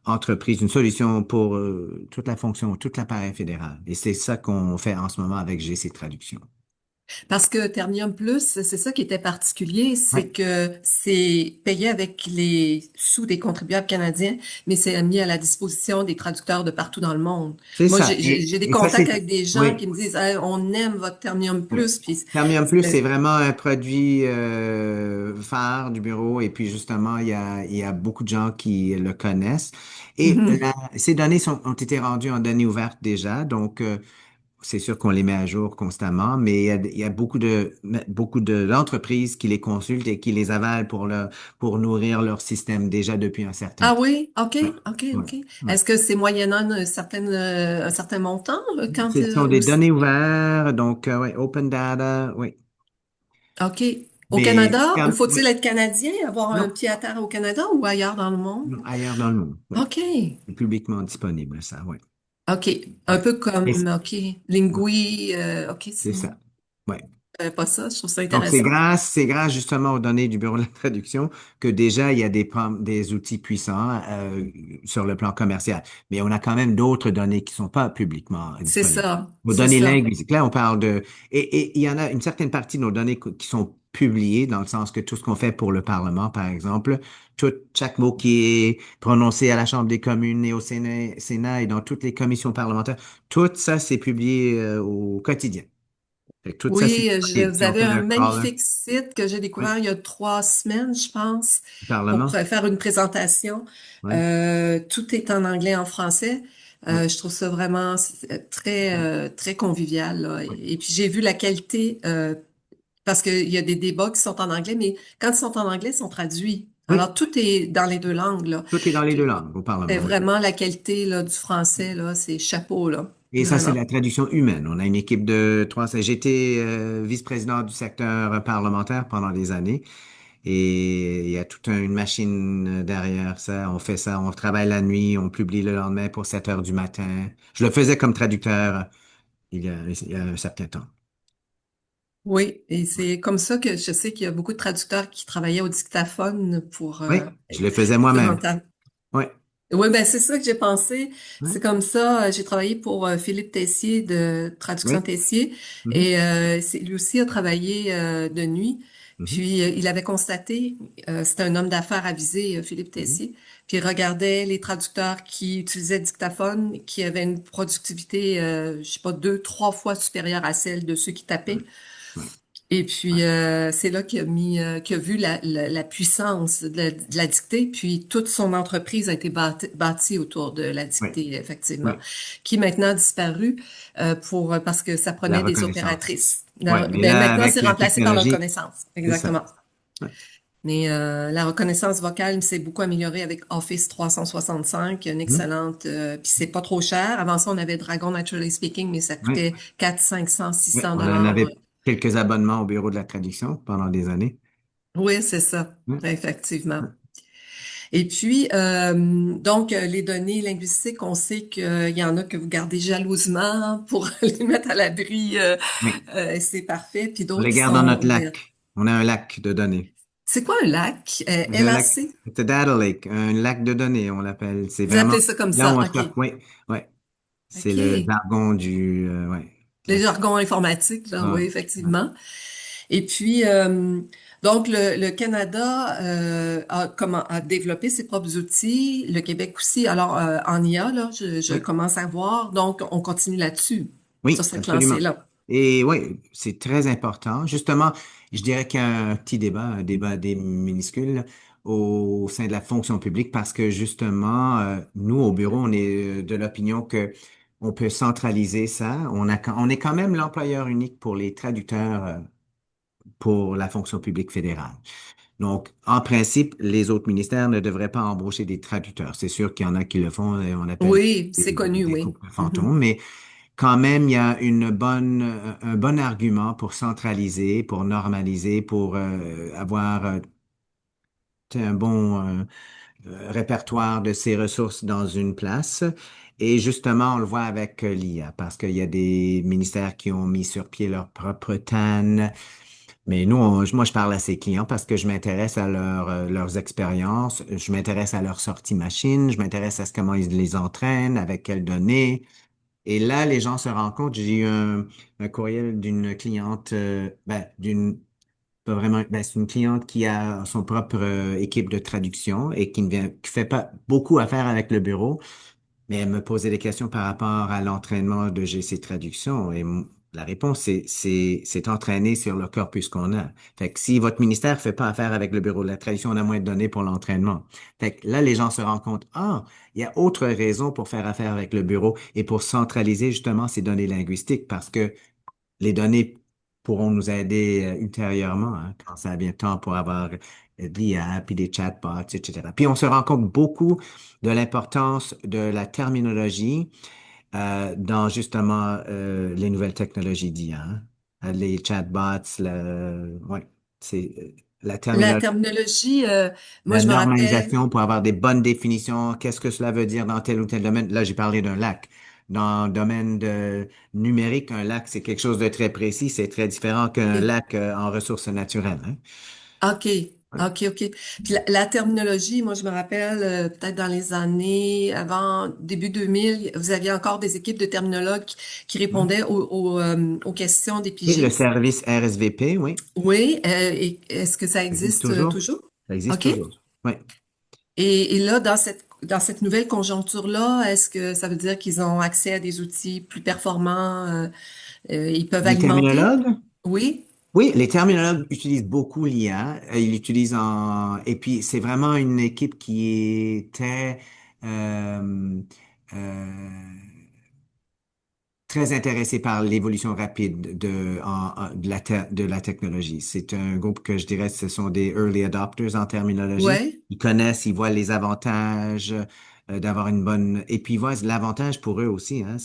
entreprise, une solution pour toute la fonction, tout l'appareil fédéral. Et c'est ça qu'on fait en ce moment avec GC Traduction. Parce que Ternium Plus, c'est ça qui était particulier, c'est Ouais, que c'est payé avec les sous des contribuables canadiens, mais c'est mis à la disposition des traducteurs de partout dans le monde. c'est Moi, ça. j'ai des Et ça, contacts c'est, avec des gens oui. qui me disent, Hey, on aime votre Ternium Oui. Plus, puis Termium Plus, c'est euh, vraiment un produit phare du bureau et puis justement, il y a beaucoup de gens qui le connaissent. Et mhm. ces données ont été rendues en données ouvertes déjà, donc c'est sûr qu'on les met à jour constamment, mais il y a beaucoup d'entreprises qui les consultent et qui les avalent pour nourrir leur système déjà depuis un certain Ah temps. oui, OK, Ouais, OK, ouais, OK. ouais. Est-ce que c'est moyennant un certain montant quand Ce sont ou des données ouvertes, donc ouais, open data, oui. OK. Au Mais Canada, ou faut-il ouais, être Canadien, avoir un non. pied à terre au Canada ou ailleurs dans le monde? Non, ailleurs dans le monde, oui. OK. C'est publiquement disponible, ça, oui. OK. Un Ouais. peu comme, Et OK. ouais, Lingui, OK, c'est ça. Ouais. pas ça, je trouve ça Donc, intéressant. c'est grâce justement aux données du Bureau de la traduction que déjà il y a des outils puissants sur le plan commercial. Mais on a quand même d'autres données qui sont pas publiquement C'est disponibles. ça, Nos c'est données ça. linguistiques, là, on parle et il y en a une certaine partie de nos données qui sont publiées dans le sens que tout ce qu'on fait pour le Parlement, par exemple, chaque mot qui est prononcé à la Chambre des communes et au Sénat et dans toutes les commissions parlementaires, tout ça, c'est publié au quotidien. Fait que tout ça, c'est Oui, disponible. vous Si on avez fait un un call, magnifique site que j'ai oui, découvert il y a 3 semaines, je pense, au pour Parlement, faire une présentation. oui, Tout est en anglais, en français. oui, Je trouve ça vraiment très, oui, très convivial, là. oui, Et puis j'ai vu la qualité, parce qu'il y a des débats qui sont en anglais, mais quand ils sont en anglais, ils sont traduits. oui, Alors tout est dans les deux langues, là. tout est dans les deux Puis langues au c'est Parlement, oui. vraiment la qualité là, du français, là, c'est chapeau, là. Et ça, c'est vraiment. la traduction humaine. On a une équipe de 300. J'étais vice-président du secteur parlementaire pendant des années. Et il y a toute une machine derrière ça. On fait ça, on travaille la nuit, on publie le lendemain pour 7 heures du matin. Je le faisais comme traducteur il y a un certain temps. Oui, et c'est comme ça que je sais qu'il y a beaucoup de traducteurs qui travaillaient au dictaphone pour Oui, je le faisais moi-même. épouvantail. Oui, Oui, ben c'est ça que j'ai pensé. oui, C'est comme ça. J'ai travaillé pour Philippe Tessier de Traduction oui. Tessier Mhm, et lui aussi a travaillé de nuit. mhm, Puis il avait constaté, c'était un homme d'affaires avisé, Philippe mhm. Tessier, puis il regardait les traducteurs qui utilisaient le dictaphone, qui avaient une productivité, je sais pas, deux, trois fois supérieure à celle de ceux qui Ouais, tapaient. ouais, Et ouais, puis c'est là qu'il a vu la puissance de la dictée, puis toute son entreprise a été bâtie autour de la ouais, dictée, effectivement, ouais. qui est maintenant disparue parce que ça La prenait des reconnaissance. opératrices. Oui, mais Ben, là, maintenant, avec c'est la remplacé par la technologie, reconnaissance. c'est ça. Exactement. Ouais. Mais la reconnaissance vocale s'est beaucoup améliorée avec Office 365, une Mhm. excellente, puis c'est pas trop cher. Avant ça, on avait Dragon Naturally Speaking, mais ça Ouais. coûtait 4, 500, Ouais. 600 On en dollars. avait quelques abonnements au bureau de la traduction pendant des années. Oui, c'est ça, Ouais. effectivement. Ouais. Et puis, donc, les données linguistiques, on sait qu'il y en a que vous gardez jalousement pour les mettre à l'abri, Oui. c'est parfait, puis On d'autres les qui garde dans sont notre ouverts. lac. On a un lac de données. C'est quoi un lac? C'est un lac, LAC? c'est un data lake, un lac de données, on l'appelle. C'est Vous vraiment appelez ça comme là où ça? on OK. stocke. Oui, oui. C'est le OK. jargon du, ouais. Les La- jargons informatiques, là, oui, ah, ouais. effectivement. Et puis, donc, le Canada a développé ses propres outils, le Québec aussi. Alors, en IA, là, je Oui, commence à voir. Donc, on continue là-dessus, sur oui, cette absolument. lancée-là. Et oui, c'est très important. Justement, je dirais qu'il y a un petit débat, un débat des minuscules au sein de la fonction publique parce que justement, nous, au bureau, on est de l'opinion que on peut centraliser ça. On est quand même l'employeur unique pour les traducteurs, pour la fonction publique fédérale. Donc, en principe, les autres ministères ne devraient pas embaucher des traducteurs. C'est sûr qu'il y en a qui le font et on appelle Oui, c'est connu, des oui. couples Mhm. fantômes, mais quand même, il y a un bon argument pour centraliser, pour normaliser, pour avoir un bon répertoire de ces ressources dans une place. Et justement, on le voit avec l'IA, parce qu'il y a des ministères qui ont mis sur pied leur propre TAN. Mais nous, moi, je parle à ces clients parce que je m'intéresse à leurs expériences, je m'intéresse à leur sortie machine, je m'intéresse à comment ils les entraînent, avec quelles données. Et là, les gens se rendent compte, j'ai eu un courriel d'une cliente, pas vraiment, c'est une cliente qui a son propre équipe de traduction et qui fait pas beaucoup affaire avec le bureau. Mais elle me posait des questions par rapport à l'entraînement de GC Traduction et la réponse, c'est entraîner sur le corpus qu'on a. Fait que si votre ministère fait pas affaire avec le Bureau de la traduction, on a moins de données pour l'entraînement. Fait que là, les gens se rendent compte, ah, il y a autre raison pour faire affaire avec le bureau et pour centraliser justement ces données linguistiques parce que les données pourront nous aider ultérieurement, hein, quand ça vient temps pour avoir de l'IA, puis des chatbots, etc. Puis on se rend compte beaucoup de l'importance de la terminologie dans justement les nouvelles technologies d'IA. Hein. Les chatbots, ouais, c'est la La terminologie, terminologie, moi, la je me rappelle, normalisation pour avoir des bonnes définitions. Qu'est-ce que cela veut dire dans tel ou tel domaine? Là, j'ai parlé d'un lac. Dans le domaine numérique, un lac, c'est quelque chose de très précis. C'est très différent qu'un OK. lac en ressources naturelles. Hein. OK, Ouais. OK, OK. Puis la terminologie, moi, je me rappelle, peut-être dans les années avant, début 2000, vous aviez encore des équipes de terminologues qui Ouais. répondaient aux questions des Et le pigistes. service RSVP, oui, Oui, et est-ce que ça ça existe existe toujours. toujours? Ça existe OK. toujours. Oui. Et là, dans cette nouvelle conjoncture-là, est-ce que ça veut dire qu'ils ont accès à des outils plus performants, ils peuvent Les alimenter? terminologues? Oui, Oui, les terminologues utilisent beaucoup l'IA. Ils l'utilisent en... Et puis, c'est vraiment une équipe qui est euh, euh, très intéressée par l'évolution rapide de la technologie. C'est un groupe que je dirais, ce sont des early adopters en terminologie. ouais. Ils connaissent, ils voient les avantages d'avoir une bonne. Et puis, voilà, l'avantage pour eux aussi, hein,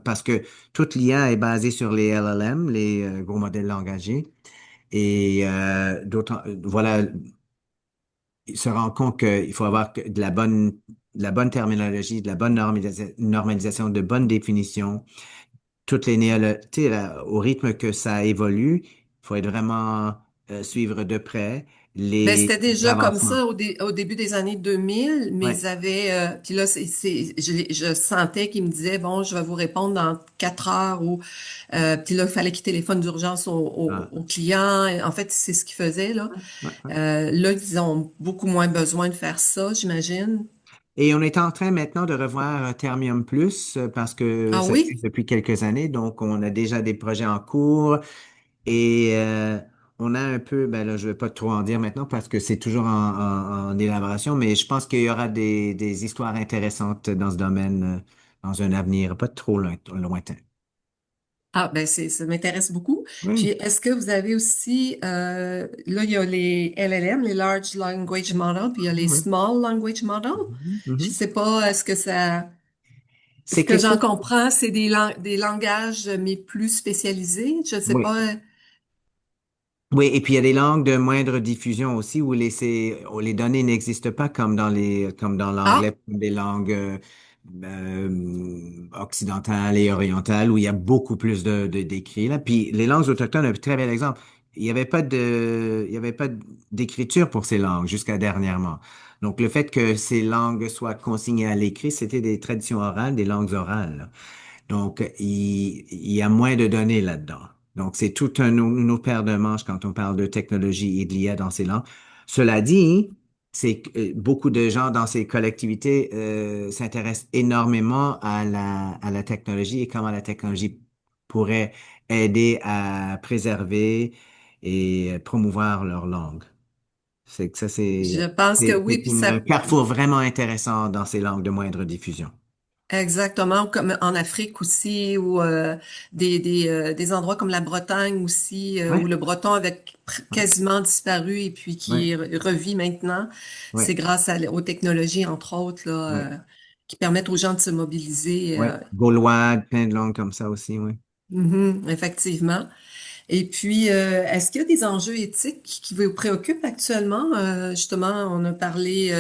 parce que toute l'IA est basée sur les LLM, les gros modèles langagiers. Et voilà, il se rend compte qu'il faut avoir de la bonne terminologie, de la bonne normalisation, de bonnes définitions, toutes les tu sais, au rythme que ça évolue, il faut être vraiment suivre de près Ben, les c'était déjà comme avancements. ça au début des années 2000, mais Ouais. ils avaient, puis là, je sentais qu'ils me disaient, bon, je vais vous répondre dans 4 heures ou, puis là, il fallait qu'ils téléphonent d'urgence Ah, aux clients. En fait, c'est ce qu'ils faisaient, là. ouais, ouais. Là, ils ont beaucoup moins besoin de faire ça, j'imagine. Et on est en train maintenant de revoir Termium Plus parce que Ah ça oui? existe depuis quelques années, donc on a déjà des projets en cours et on a un peu, ben là, je vais pas trop en dire maintenant parce que c'est toujours en élaboration, mais je pense qu'il y aura des histoires intéressantes dans ce domaine dans un avenir pas trop lointain. Ah, ben, ça m'intéresse beaucoup. Puis, Oui. est-ce que vous avez aussi, là, il y a les LLM, les Large Language Models, puis il y a les Oui. Small Language Models. Mhm, Je mhm. sais pas, est-ce que ça, ce C'est que quelque j'en chose. comprends, c'est des langages, mais plus spécialisés. Je sais Oui. pas. Oui, et puis il y a des langues de moindre diffusion aussi où où les données n'existent pas comme dans l'anglais, Ah, comme des langues occidentales et orientales où il y a beaucoup plus d'écrits là. Puis les langues autochtones, un très bel exemple. Il y avait pas d'écriture pour ces langues jusqu'à dernièrement. Donc le fait que ces langues soient consignées à l'écrit, c'était des traditions orales, des langues orales, là. Donc, il y a moins de données là-dedans. Donc, c'est tout une autre paire de manches quand on parle de technologie et de l'IA dans ces langues. Cela dit, c'est que beaucoup de gens dans ces collectivités s'intéressent énormément à la technologie et comment la technologie pourrait aider à préserver et promouvoir leur langue. C'est que ça, je pense que oui, c'est puis ça, un carrefour vraiment intéressant dans ces langues de moindre diffusion. exactement, comme en Afrique aussi, ou des endroits comme la Bretagne aussi, où Ouais, le breton avait ouais, quasiment disparu et puis ouais, qui revit maintenant. C'est ouais. grâce aux technologies, entre autres, Ouais. là, qui permettent aux gens de se mobiliser. Ouais, gaulois, plein de langues comme ça aussi, oui. Effectivement. Et puis, est-ce qu'il y a des enjeux éthiques qui vous préoccupent actuellement? Justement, on a parlé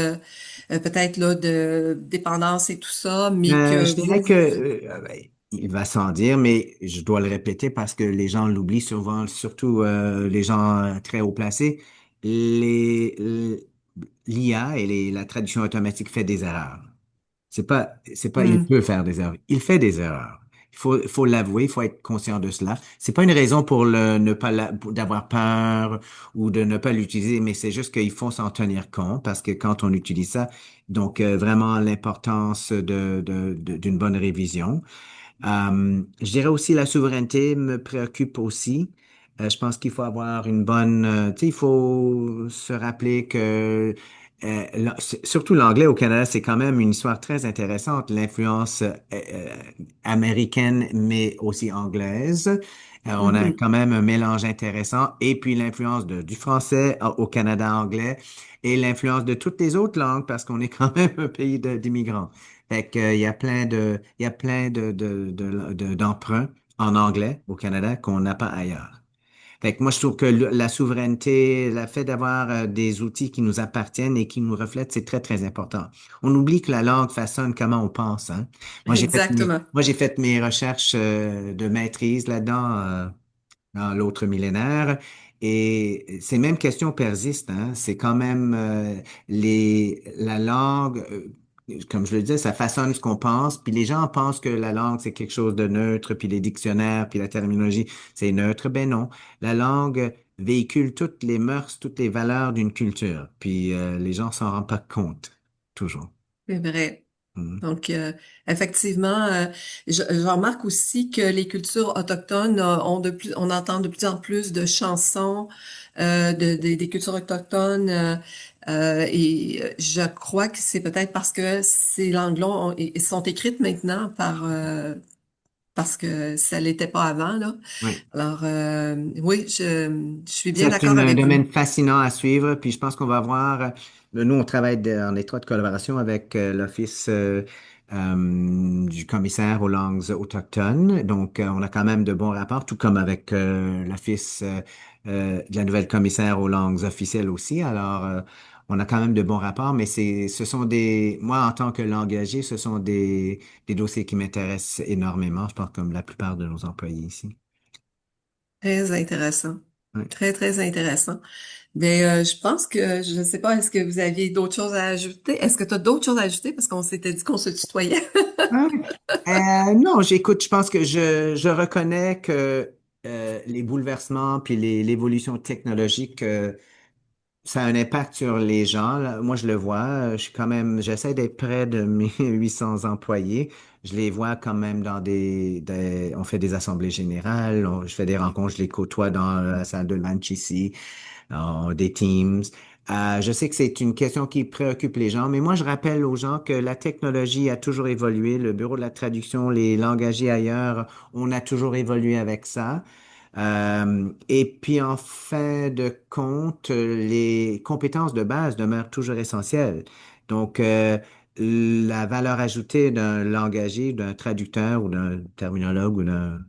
peut-être là de dépendance et tout ça, mais que Je dirais que, vous... il va sans dire, mais je dois le répéter parce que les gens l'oublient souvent, surtout les gens très haut placés. Les, L'IA et la traduction automatique fait des erreurs. C'est pas, il Hmm, peut faire des erreurs. Il fait des erreurs. Il faut l'avouer, il faut être conscient de cela. C'est pas une raison pour ne pas pour d'avoir peur ou de ne pas l'utiliser, mais c'est juste qu'il faut s'en tenir compte parce que quand on utilise ça, donc vraiment l'importance d'une bonne révision. Je dirais aussi la souveraineté me préoccupe aussi. Je pense qu'il faut avoir une bonne, tu sais, il faut se rappeler que surtout l'anglais au Canada, c'est quand même une histoire très intéressante, l'influence américaine, mais aussi anglaise. On a mhm. quand même un mélange intéressant, et puis l'influence du français au Canada anglais et l'influence de toutes les autres langues, parce qu'on est quand même un pays d'immigrants. Fait que, il y a plein d'emprunts en anglais au Canada qu'on n'a pas ailleurs. Fait que moi, je trouve que la souveraineté, le fait d'avoir des outils qui nous appartiennent et qui nous reflètent, c'est très, très important. On oublie que la langue façonne comment on pense, hein. Exactement. Moi, j'ai fait mes recherches de maîtrise là-dedans. Dans l'autre millénaire. Et ces mêmes questions persistent, hein. C'est quand même la langue, comme je le disais, ça façonne ce qu'on pense. Puis les gens pensent que la langue, c'est quelque chose de neutre, puis les dictionnaires, puis la terminologie, c'est neutre. Ben non. La langue véhicule toutes les mœurs, toutes les valeurs d'une culture. Puis les gens s'en rendent pas compte, toujours. C'est vrai. Mhm. Donc, effectivement, je remarque aussi que les cultures autochtones on entend de plus en plus de chansons des cultures autochtones et je crois que c'est peut-être parce que ces langues-là sont écrites maintenant parce que ça l'était pas avant là. Ouais. Alors, oui, je suis bien Ça, c'est d'accord un avec vous. domaine fascinant à suivre, puis je pense qu'on va voir. nous, on travaille en étroite collaboration avec l'Office du commissaire aux langues autochtones. Donc, on a quand même de bons rapports, tout comme avec l'Office de la nouvelle commissaire aux langues officielles aussi. Alors, on a quand même de bons rapports, mais ce sont moi, en tant que langagier, ce sont des dossiers qui m'intéressent énormément, je pense, comme la plupart de nos employés ici. Très intéressant. Ouais. Très, très intéressant. Mais je pense que, je ne sais pas, est-ce que vous aviez d'autres choses à ajouter? Est-ce que tu as d'autres choses à ajouter? Parce qu'on s'était dit qu'on se tutoyait. Ah, non, j'écoute, je pense que je reconnais que les bouleversements puis l'évolution technologique, ça a un impact sur les gens, là. Moi, je le vois. Je suis quand même, j'essaie d'être près de mes 800 employés. Je les vois quand même dans on fait des assemblées générales, je fais des rencontres, je les côtoie dans la salle de lunch ici, des Teams. Je sais que c'est une question qui préoccupe les gens, mais moi, je rappelle aux gens que la technologie a toujours évolué. Le bureau de la traduction, les langagiers ailleurs, on a toujours évolué avec ça. Et puis, en fin de compte, les compétences de base demeurent toujours essentielles. Donc, la valeur ajoutée d'un langagier, d'un traducteur ou d'un terminologue ou d'un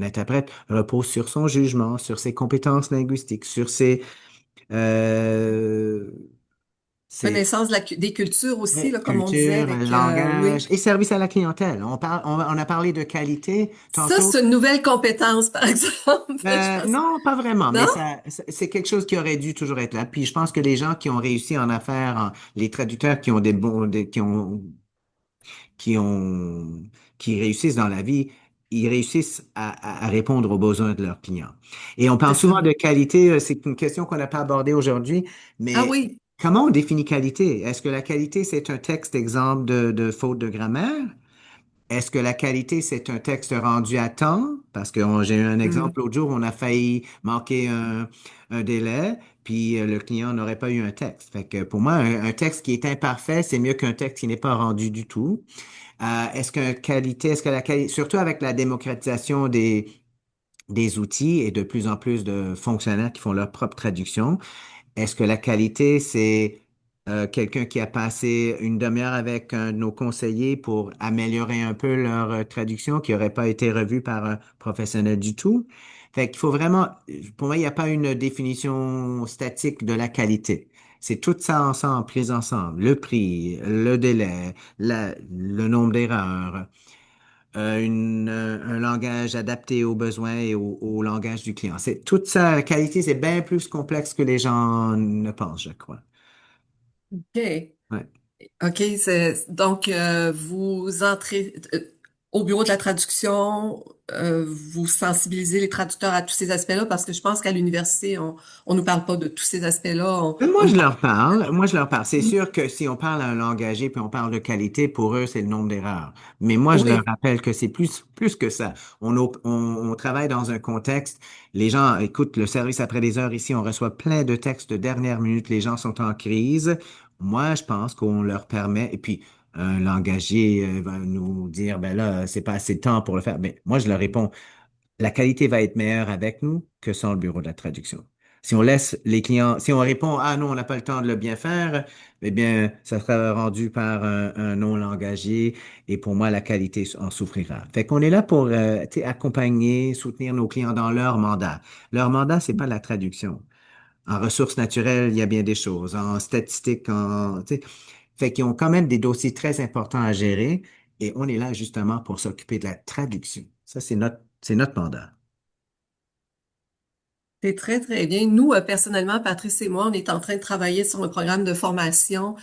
interprète repose sur son jugement, sur ses compétences linguistiques, sur euh, ses Connaissance de des cultures aussi, là, comme on disait cultures, avec, langage oui. et service à la clientèle. On a parlé de qualité Ça, tantôt. c'est une nouvelle compétence, par exemple. Je pense. Non, pas vraiment, mais Non? c'est quelque chose qui aurait dû toujours être là. Puis je pense que les gens qui ont réussi en affaires, les traducteurs qui ont qui ont, qui réussissent dans la vie, ils réussissent à répondre aux besoins de leurs clients. Et on C'est parle ça. souvent de qualité, c'est une question qu'on n'a pas abordée aujourd'hui, Ah mais oui. comment on définit qualité? Est-ce que la qualité, c'est un texte exemple de faute de grammaire? Est-ce que la qualité, c'est un texte rendu à temps? Parce que j'ai eu un Hmm. exemple l'autre jour, on a failli manquer un délai, puis le client n'aurait pas eu un texte. Fait que pour moi, un texte qui est imparfait, c'est mieux qu'un texte qui n'est pas rendu du tout. Est-ce que la qualité, surtout avec la démocratisation des outils et de plus en plus de fonctionnaires qui font leur propre traduction, est-ce que la qualité, c'est quelqu'un qui a passé une demi-heure avec un de nos conseillers pour améliorer un peu leur traduction, qui n'aurait pas été revue par un professionnel du tout? Fait qu'il faut vraiment, pour moi, il n'y a pas une définition statique de la qualité. C'est tout ça ensemble, pris ensemble. Le prix, le délai, le nombre d'erreurs, un langage adapté aux besoins et au langage du client. C'est toute ça, la qualité, c'est bien plus complexe que les gens ne pensent, je crois. OK. Ouais. OK. Donc, vous entrez au bureau de la traduction, vous sensibilisez les traducteurs à tous ces aspects-là parce que je pense qu'à l'université, on nous parle pas de tous ces aspects-là. On Moi, nous je parle. leur parle. Moi, je leur parle. C'est sûr que si on parle à un langagier puis on parle de qualité, pour eux, c'est le nombre d'erreurs. Mais moi, je leur Oui. rappelle que c'est plus que ça. On travaille dans un contexte. Les gens, écoute, le service après les heures ici, on reçoit plein de textes de dernière minute. Les gens sont en crise. Moi, je pense qu'on leur permet. Et puis, un langagier va nous dire, ben là, c'est pas assez de temps pour le faire. Mais moi, je leur réponds. La qualité va être meilleure avec nous que sans le bureau de la traduction. Si on laisse les clients, si on répond, ah non, on n'a pas le temps de le bien faire, eh bien, ça sera rendu par un non-langagier et pour moi, la qualité en souffrira. Fait qu'on est là pour tu sais, accompagner, soutenir nos clients dans leur mandat. Leur mandat, c'est pas la traduction. En ressources naturelles, il y a bien des choses. En statistiques, tu sais, fait qu'ils ont quand même des dossiers très importants à gérer et on est là justement pour s'occuper de la traduction. Ça, c'est notre mandat. C'est très, très bien. Nous, personnellement, Patrice et moi, on est en train de travailler sur un programme de formation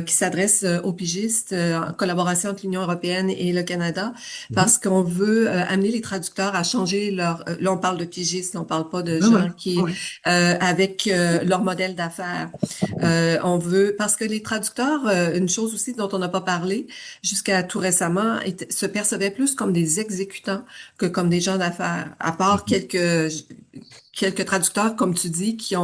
qui s'adresse aux pigistes en collaboration entre l'Union européenne et le Canada Mhm. parce qu'on veut amener les traducteurs à changer leur... là, on parle de pigistes, on parle pas de Ah ouais, gens ah qui... ouais. avec leur modèle d'affaires. On veut... Parce que les traducteurs, une chose aussi dont on n'a pas parlé jusqu'à tout récemment, se percevaient plus comme des exécutants que comme des gens d'affaires, à part Mhm. quelques traducteurs, comme tu dis, Ouais. qui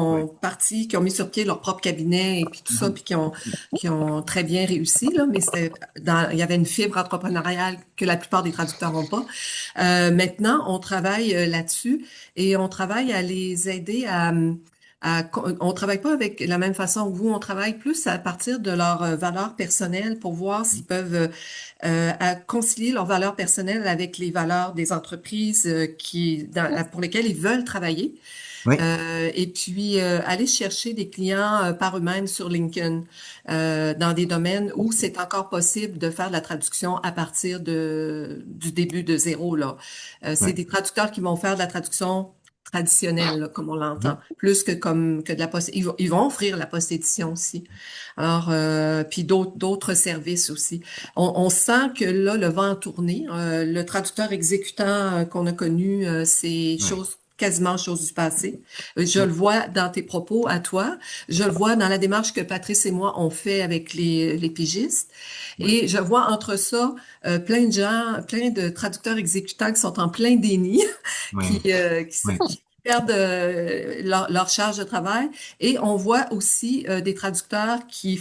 ont mis sur pied leur propre cabinet et puis tout ça, Mhm. puis qui ont très bien réussi, là, mais il y avait une fibre entrepreneuriale que la plupart des traducteurs n'ont pas. Maintenant, on travaille là-dessus et on travaille à les aider on travaille pas avec la même façon que vous, on travaille plus à partir de leurs valeurs personnelles pour voir s'ils peuvent à concilier leurs valeurs personnelles avec les valeurs des entreprises pour lesquelles ils veulent travailler. Oui, Et puis aller chercher des clients par eux-mêmes sur LinkedIn dans des domaines où c'est encore possible de faire de la traduction à partir du début de zéro là. C'est oui. des traducteurs qui vont faire de la traduction traditionnelle là, comme on l'entend, Mhm. plus que de la post. Ils vont offrir la post-édition aussi. Alors puis d'autres services aussi. On sent que là le vent a tourné. Le traducteur exécutant qu'on a connu, c'est Oui. quasiment chose du passé. Je le vois dans tes propos à toi. Je le vois dans la démarche que Patrice et moi on fait avec les pigistes. Oui. Et je vois entre ça plein de gens, plein de traducteurs exécutants qui sont en plein déni, Oui. Oui. qui perdent leur charge de travail. Et on voit aussi des traducteurs qui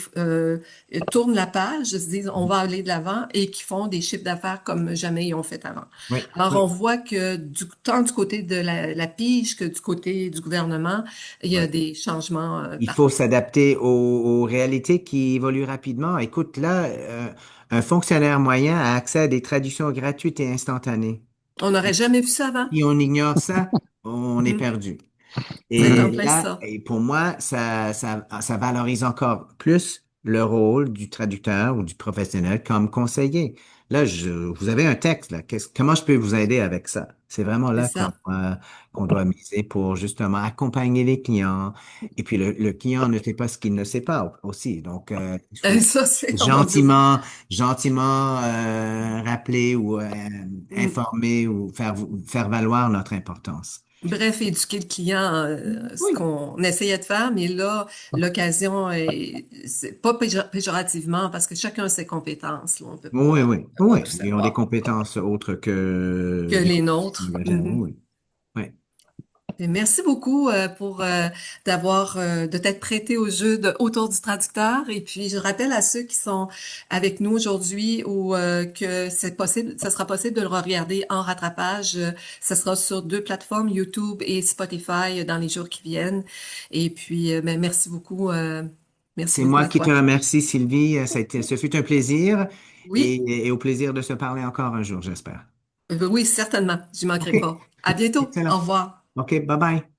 tournent la page, se disent on va aller de l'avant et qui font des chiffres d'affaires comme jamais ils ont fait avant. Oui. Alors, on Oui. voit que tant du côté de la pige que du côté du gouvernement, il y a Oui. des changements Il faut partout. s'adapter aux réalités qui évoluent rapidement. Écoute, là, un fonctionnaire moyen a accès à des traductions gratuites et instantanées. On n'aurait jamais vu ça avant. Si on ignore ça, on est Mhm. perdu. C'est en Et plein là, ça. et pour moi, ça valorise encore plus le rôle du traducteur ou du professionnel comme conseiller. Là, vous avez un texte, là. Comment je peux vous aider avec ça? C'est vraiment C'est là ça. qu'on doit miser pour justement accompagner les clients. Et puis, le client ne sait pas ce qu'il ne sait pas aussi. Donc, il faut Ça, c'est, oh mon Dieu. gentiment rappeler ou Mm. informer ou faire valoir notre importance. Bref, éduquer le client, ce Oui. qu'on essayait de faire, mais là, l'occasion c'est pas péjorativement, parce que chacun a ses compétences, là. Oui, oui, On peut pas oui. tout Ils ont des savoir compétences autres que que les les compétences nôtres. langagières. Mhm. Oui, oui. Et merci beaucoup pour de t'être prêté au jeu autour du traducteur. Et puis je rappelle à ceux qui sont avec nous aujourd'hui ou que c'est possible, ça sera possible de le regarder en rattrapage. Ça sera sur deux plateformes, YouTube et Spotify, dans les jours qui viennent. Et puis ben, merci C'est beaucoup moi à qui te toi. remercie, Sylvie. Ce fut un plaisir Oui, et au plaisir de se parler encore un jour, j'espère. oui, certainement. Je manquerai OK. pas. À bientôt. Au Excellent. revoir. OK, bye bye.